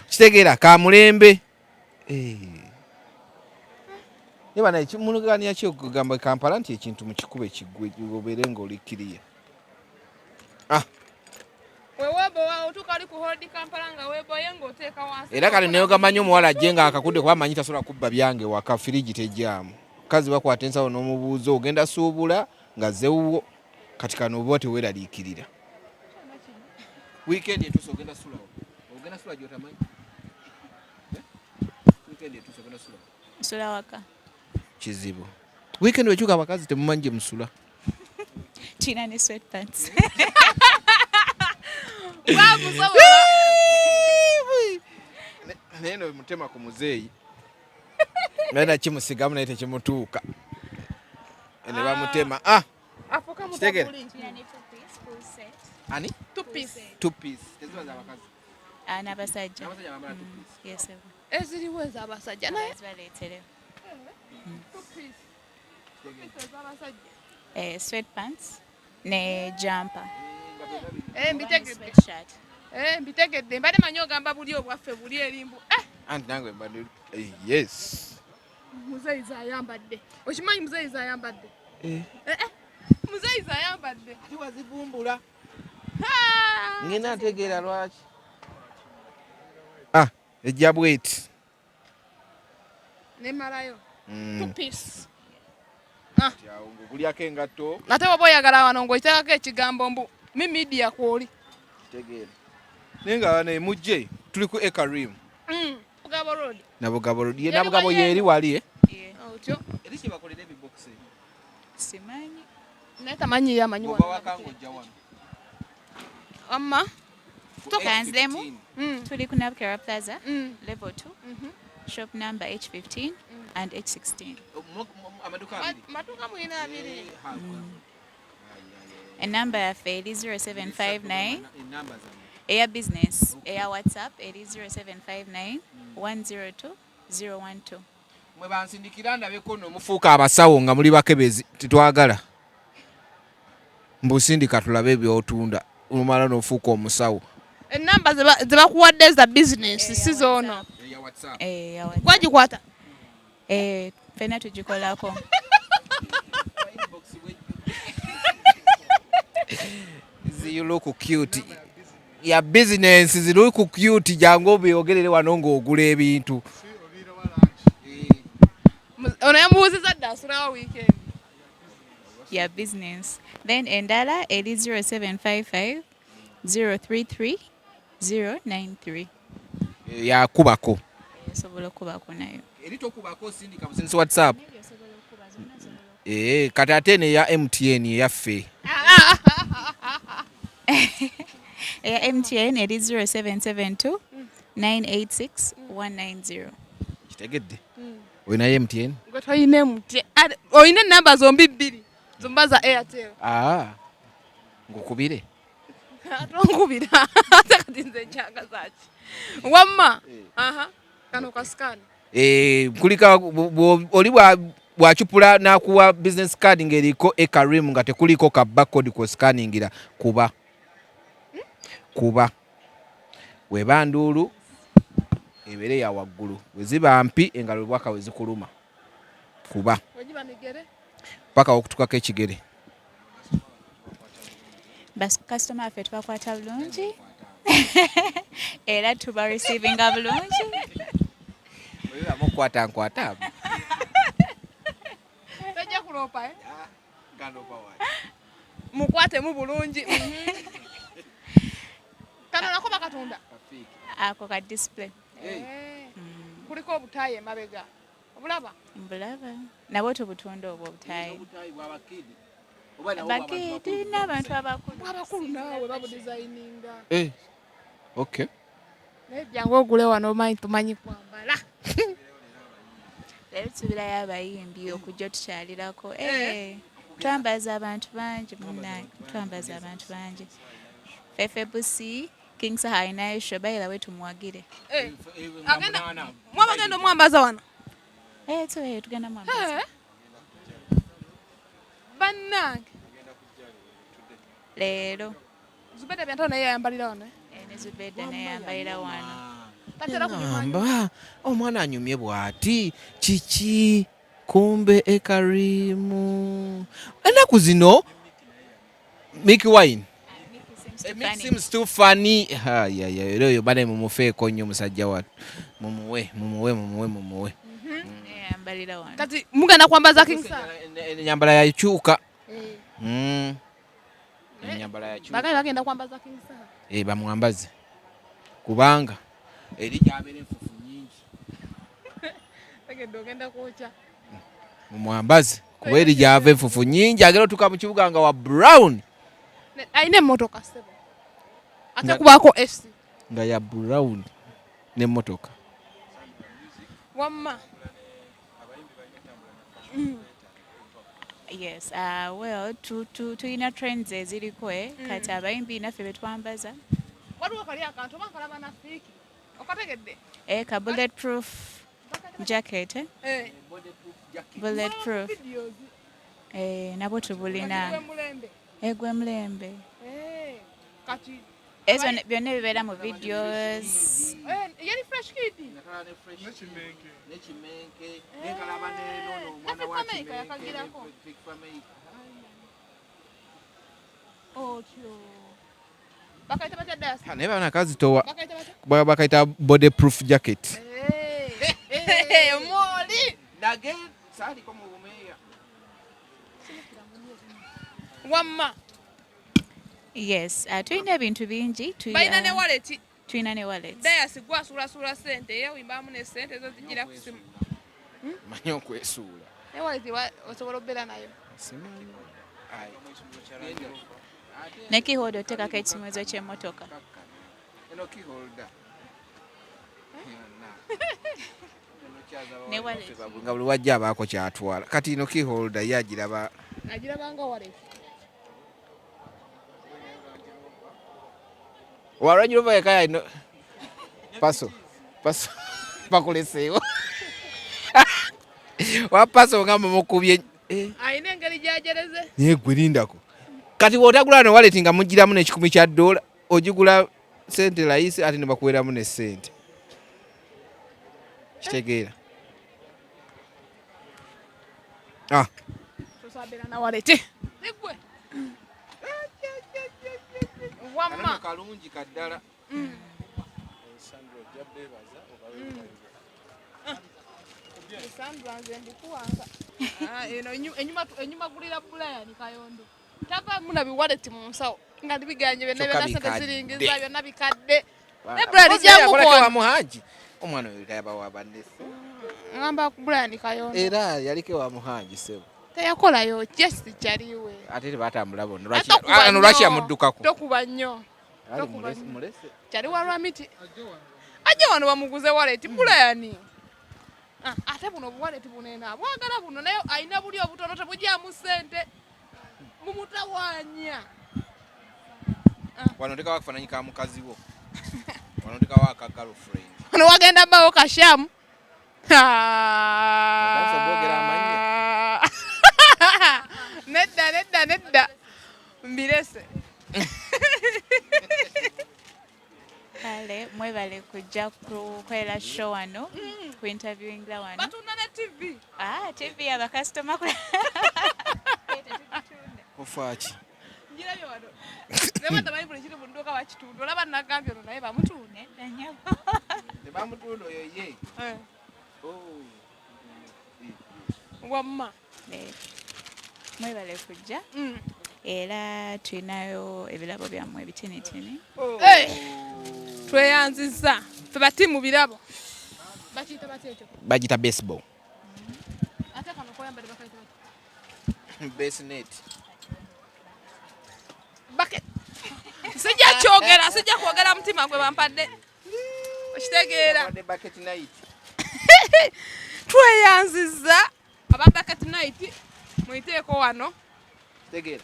A: kitegeera ka mulembe nebana ekimulugania ki okugamba Kampala nti ekintu mukikuba ekiggwe obeere ng'olikkiriya
D: weweebowa otuuka oli ku holdi Kampala nga weeboye ng'oteeka wansi
A: era kale neyogamba nnyo omuwala ajje nga akakudde kuba amanyi tasobola kubba byange waka firigi tejjaamu mukazi bakwata ensawo n'omubuuzo ogenda suubula nga zewuwo kati kano oba teweeraliikirira wiikendi etuuse ogenda sula gy'otamanyi wiikendi etuuse ogenda sula
F: nsula waka
A: kizibu wiikendi wekyuka abakazi temumanyi gye musula
F: tulina ne sweatpants
A: naye no mutema ku muzeeyi naye nakimusigamu naye tekimutuuka ne bamutema kitegeera ani two piece teziba z'abakazi
F: n'abasajja
A: bambala two piece
D: eziriwo ez'abasajja naye
F: Zibaleetere.
D: ez'abasajja
F: Sweatpants ne jumper.
D: mbitegedde
F: Sweatshirt.
D: mbitegedde mbadde manyi ogamba buli obwaffe buli erimbu
A: anti nange mbadde yes
D: muzeyiza ayambadde okimanyi muzeyiza ayambadde muzeyiza ayambadde
A: ati wazivumbula ngenda ntegeera lwaki ejja bweti
D: nemalayo tupisi
A: awo ngokulyako engatto
D: ate oba oyagala wano ng'oyitekako ekigambo mbu mi media kwoli
A: kitegeera naye nga wano emujje tuli ku Ekarim
D: Bugabo Road
A: Nabugabo Road ye Nabugabo yeeri wali
D: otyo
A: eri kye bakolera ebibokisi
F: Simanyi.
D: naye tamanyi yamanyi
A: oba wakanga ojja wano
D: amma
F: Kanzemu. Tuli ku Nabukera Plaza, level 2, shop number H15 and H16.
A: amaduka abiri
D: matuka mwina abiri
F: Enamba yaffe eri 0759
A: enamba zange
F: eya business eya WhatsApp eri 0759 102 012.
A: mwe bansindikira ndabeko nno mufuuka abasawo nga muli bakebezi tetwagala mbusindika tulabe ebyotunda olumala n'ofuuka omusawo
D: enamba zebakuwadde za bizinesi si zoono
A: eya WhatsApp
F: Eya WhatsApp.
D: gwagikwata
F: Fena tugikolako.
A: you look cute ya business look cute jangu obyogerere wano ng'ogula ebintu
D: ono yamubuuziza dda asulawo weekend
F: Ya business. Then endala eri 0755 033 093.
A: yakubako
F: Osobola okubako nayo.
A: eri tokubako sindika business WhatsApp kati ate neya MTN eyaffe
F: Eya MTN eri 0772 986 190.
A: kitegedde olinayo MTN
D: gwe toyina emutye olina enamba zombi bbiri zomba za airtel
A: ngukubire
D: tonkubira ate kati nze enkyagazaki wamma kano kasikani
A: kulika oli bwacupula nakuwa business card ng'eriko Ekarim nga tekuliko ka barcode kwosikaningira kuba weba nduulu ebeere ya waggulu weziba mpi engalo bwaka wezikuluma kuba
D: wegibanigere
F: paka okutukako ekigere. Bas customer affe tubakwata bulungi era tuba receivinga bulungi.
A: Mukwata nkwata
D: tajja kulopa mukwate mu bulungi kano nako bakatunda
F: ako ka display
D: kuliko obutaayi emabega obulaba
F: mbulaba nabwo tubutunda obwo obutaayi bakidi n'abantu
D: abakulu naawe babudizayininga
A: okay
D: naye jangu ogule wano omanyi tumanyi kwambala
F: leero tubirayo abayimbi okujja tukyalirako twambaza abantu bangi munnange twambaza abantu bangi Fefe Busi King Saha inayo shobaira wetu mwagire
D: mwabagenda omwambaza wano
F: tugenda mwambaza
D: bannange
F: leero
D: Zubeda byantona naye yayambalira wano
F: ne Zubeda naye yambalira wano
A: amba omwana anyumye bw'ati kiki kumbe Ekarimu ennaku zino Mickey Wine It seems too funny. Yo bane mumufeeko nnyo musajja watu. Mumuwe.
F: Yambalira wano.
D: Kati mugenda kwambaza King Saha.
A: Ennyambala yakyuka. Ennyambala yakyuka.
D: Bagenda kwambaza King Saha.
A: Bamwambaze. Kubanga eri gyabera enfufu nnyingi.
D: Tegedde ogenda kwokya.
A: Mumwambaze. Kuba eri gyava enfufu nnyingi agera otuuka mu kibuga nga wa brown.
D: Ayina emmotoka sebo ate kubaako FC
A: nga ya brown n'emmotoka
D: wamma
F: yes well tuyina trends eziriko kati abayimbi naffe betwambaza
D: waliwo kali akantu oba nkalaba na fiiki Okategedde.
F: Ka bulletproof jacket. Bulletproof. Nabo tubulina. Gwe mulembe.
D: Kati.
F: Ezo byonna bibeera mu videos.
D: Yali fresh kid.
A: Nechimenke. Nekalaba neno mwana wa Chimenke.
D: Otyo. Bakaita batya das.
A: Naye bana kazi towa. Bakaita bodyproof jacket.
D: Moli.
A: Nage sali ko mu bumeya.
D: Wamma.
F: Yes, tulina ebintu bingi.
D: Balina ne wallet.
F: Tulina ne wallet.
D: Dayasi gwa sula sente ye wimbamu ne sente zo zijira kusimu.
A: Manyo kwesula.
D: Ne wallet osobola obera nayo.
A: Simanyi.
F: Ne kihodo oteekako ekisumuluzo ky'emmotoka.
A: Eno kiholda.
F: Ne wallet.
A: Nga buli wajja abaako kyatwala. Kati ino kiholda yagiraba.
D: Agirabanga wallet.
A: Waranyi lova yakaya ino. Paso. Bakuleseewo. Wapaso nga mukubye.
D: Ayina engeri gyagereze.
A: Naye gwe lindako. Kati wotagula no wallet nga mugiramu n'ekikumi kya $, ogigula sente layisi ate ne bakuweramu ne sente. Kitegeera.
D: Tusabira na wallet. Negwe. Wamma.
A: Kalungi kaddala.
D: Sandra nze mbikuwanga. Eno enyuma gulira Brian Kayondo. Tava muna biwallet mu nsawo. Nga ndibiganye benne bena sente ziringiza byonna bikadde. Ne Brian jangu ko
A: wa muhaji. Omwana oyo yaba wabanese.
D: Ngamba ku Brian Kayondo.
A: Era yaliko wa muhaji sebo.
D: Teyakolayo just kyaliwe.
A: Ate batambula bonna. Lwaki yamuddukako.
D: Tokuba nnyo.
A: Ali mulese.
D: Kyali walwa miti. Ajja wano bamuguze wallet Brian. Ate buno wallet bunena. Bwagala buno nayo ayina buli obutono tebujjamu sente. Mumutawanya.
A: Wano ndika wakufananyi ka mukazi wo. Wano ndika waka girlfriend.
D: Wano wagenda bawo kashamu.
A: Odansa bogera amanya.
D: Nedda. Mbirese.
F: Kale mwebale kujja kukolera show wano ku interviewing la wano.
D: Batunda na TV.
F: TV aba customer ku.
A: Ofachi.
D: Njira byo wano. Lema tamanyi buli kitu bunduka wa kitundu. Olaba nagambye ono naye bamutune.
F: Nanyabo.
A: Ne bamutuno ye.
D: Wamma.
F: Mwebale kujja. Era tulinayo ebirabo byammwe ebitinitini.
D: Tweyanziza. Fe bati mu birabo. Bakiyita bateekyo.
A: Bagita baseball.
D: Ate kano koyambale bakayita bati.
A: Basenet.
D: Bucket. Sijja kwogera mutima gwe bampadde. Okitegeera.
A: Bucket night.
D: Tweyanziza. Aba bucket night. Muyiteeko wano.
A: Tegeera.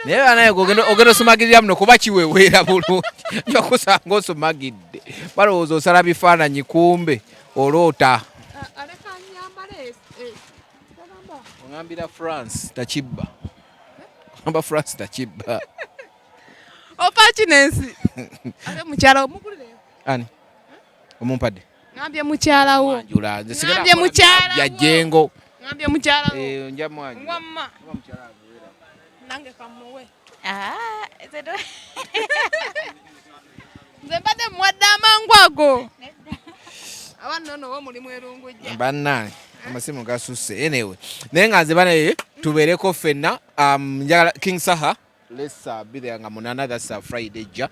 D: Naye
A: naye ogenda osumagirira muno kuba kiweweera bulungi. Nja kusanga osumagidde. Balowooza osala bifaananyi kumbe oloota. Ongambira France takibba. Ongamba France takibba.
D: Opa kinensi. Ate mukyala omugulire.
A: Ani? Omumpadde.
D: Ngambye mukyala wo.
A: Njula.
D: Ngambye mukyala
A: ya Jengo.
D: Ngambye mukyala wo.
A: Nja mwanju.
D: Wamma. Nange kamuwe. Nze mbadde muwadde amangu ago. Awanno ono wo mulimu erungujja.
A: Bannange amasimu gasusse. Anyway. Naye nga nze bana tubeereko ffenna njagala King Saha. Let's be there nga munana that's Friday ja.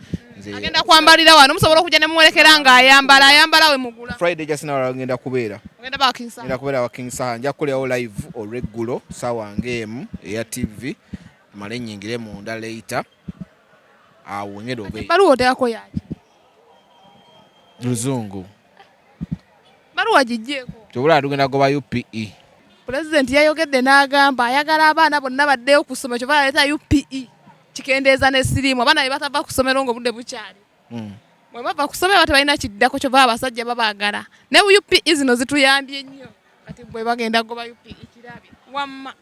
D: Agenda kwambalira wano musobola okujja ne muwolekera nga ayambala we mugula.
A: Friday ja sinawala ngenda kubeera.
D: Ogenda ba King Saha.
A: Ngenda kubeera wa King Saha nja kuleawo live oreggulo sawa ngemu eya TV. Male nyingire munda later. Ngero be.
D: Baluwa oteekako yaki?
A: Luzungu.
D: Baluwa gijjeeko.
A: Tubula tugenda goba UPE.
D: President yayogedde n'agamba ayagala abaana bonna baddeyo ku ssomero kyova yaleeta UPE. Kikendeeza ne siriimu abaana be batava ku ssomero ng'obudde bukyali. Mwe bava kusomera tebalina kiddako kyova abasajja babaagala. Ne UPE zino zituyambye nnyo. Kati bwe bagenda goba UPE ekirabi. Wamma.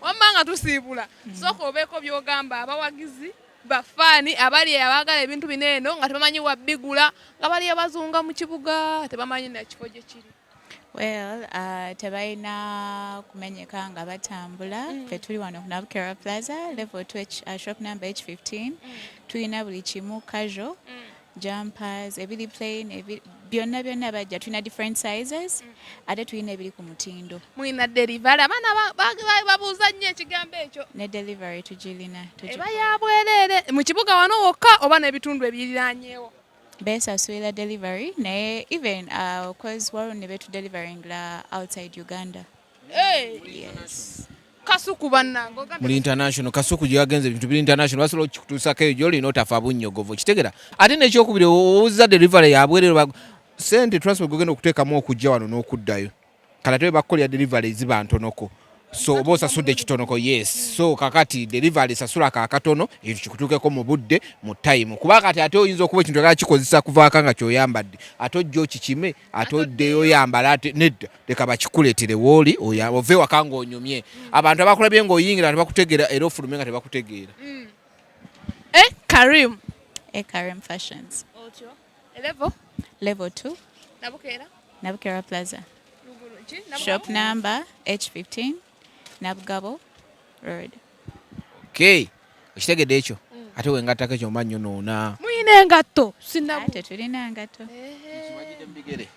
D: Wamma nga tusiibula. Sooka obeeko by'ogamba abawagizi bafaani abali abaagala ebintu bineeno nga tebamanyi wabbigula nga bali abazunga mu kibuga tebamanyi na kifo gye kiri.
F: Well, tebalina kumenyeka nga batambula. Ffe tuli wano ku Nabukera Plaza, level 2, shop number H15. Tulina buli kimu casual, jumpers, ebiri plain, byonna bajja. Tulina different sizes, ate tulina ebiri ku mutindo.
D: Mulina delivery. Abaana babuuza nnyo ekigambo ekyo.
F: Ne delivery tugirina.
D: Eba ya bwereere. Mu kibuga wano wokka oba n'ebitundu ebiriraanyeewo.
F: Besasula delivery, naye even cause waliwo ne betu delivering la outside Uganda.
D: Hey.
F: Yes.
D: Kasuku bannange
A: Muli international Kasuku gyagenze ebintu biri international basobola okikutuusako eyo gy'olina otafa bunnyogovu kitegera ate n'ekyokubiri owuza delivery yabwerero sente transport gogenda okuteekamu okujja wano n'okuddayo kala tebe bakukolera delivery ziba ntonoko so oba osasudde kitonoko yes so kakati delivery sasula kakatono ekyo kikutuukeko mu budde mu time kuba kati ate oyinza okuba ekintu ekala kikozesa kuvaaka nga kyoyambadde ate ojja okikime ate oddeyo oyambala ate nedda leka bakikuleetere wooli ove waka ng'onyumye abantu abakulabye ng'oyingira tebakutegeera era ofulume nga tebakutegeera.
D: Karim.
F: Karim Fashions.
D: Otyo.
F: Level 2. Nabukera Plaza. Shop number H15. Nabugabo Road.
A: Okay. Okitegedde ekyo ate wengattako ekyo mba nnyo noona.
D: Muyina engatto sinnabu.
F: Tetulina ngatto.
A: Kimanyidde mu bigere.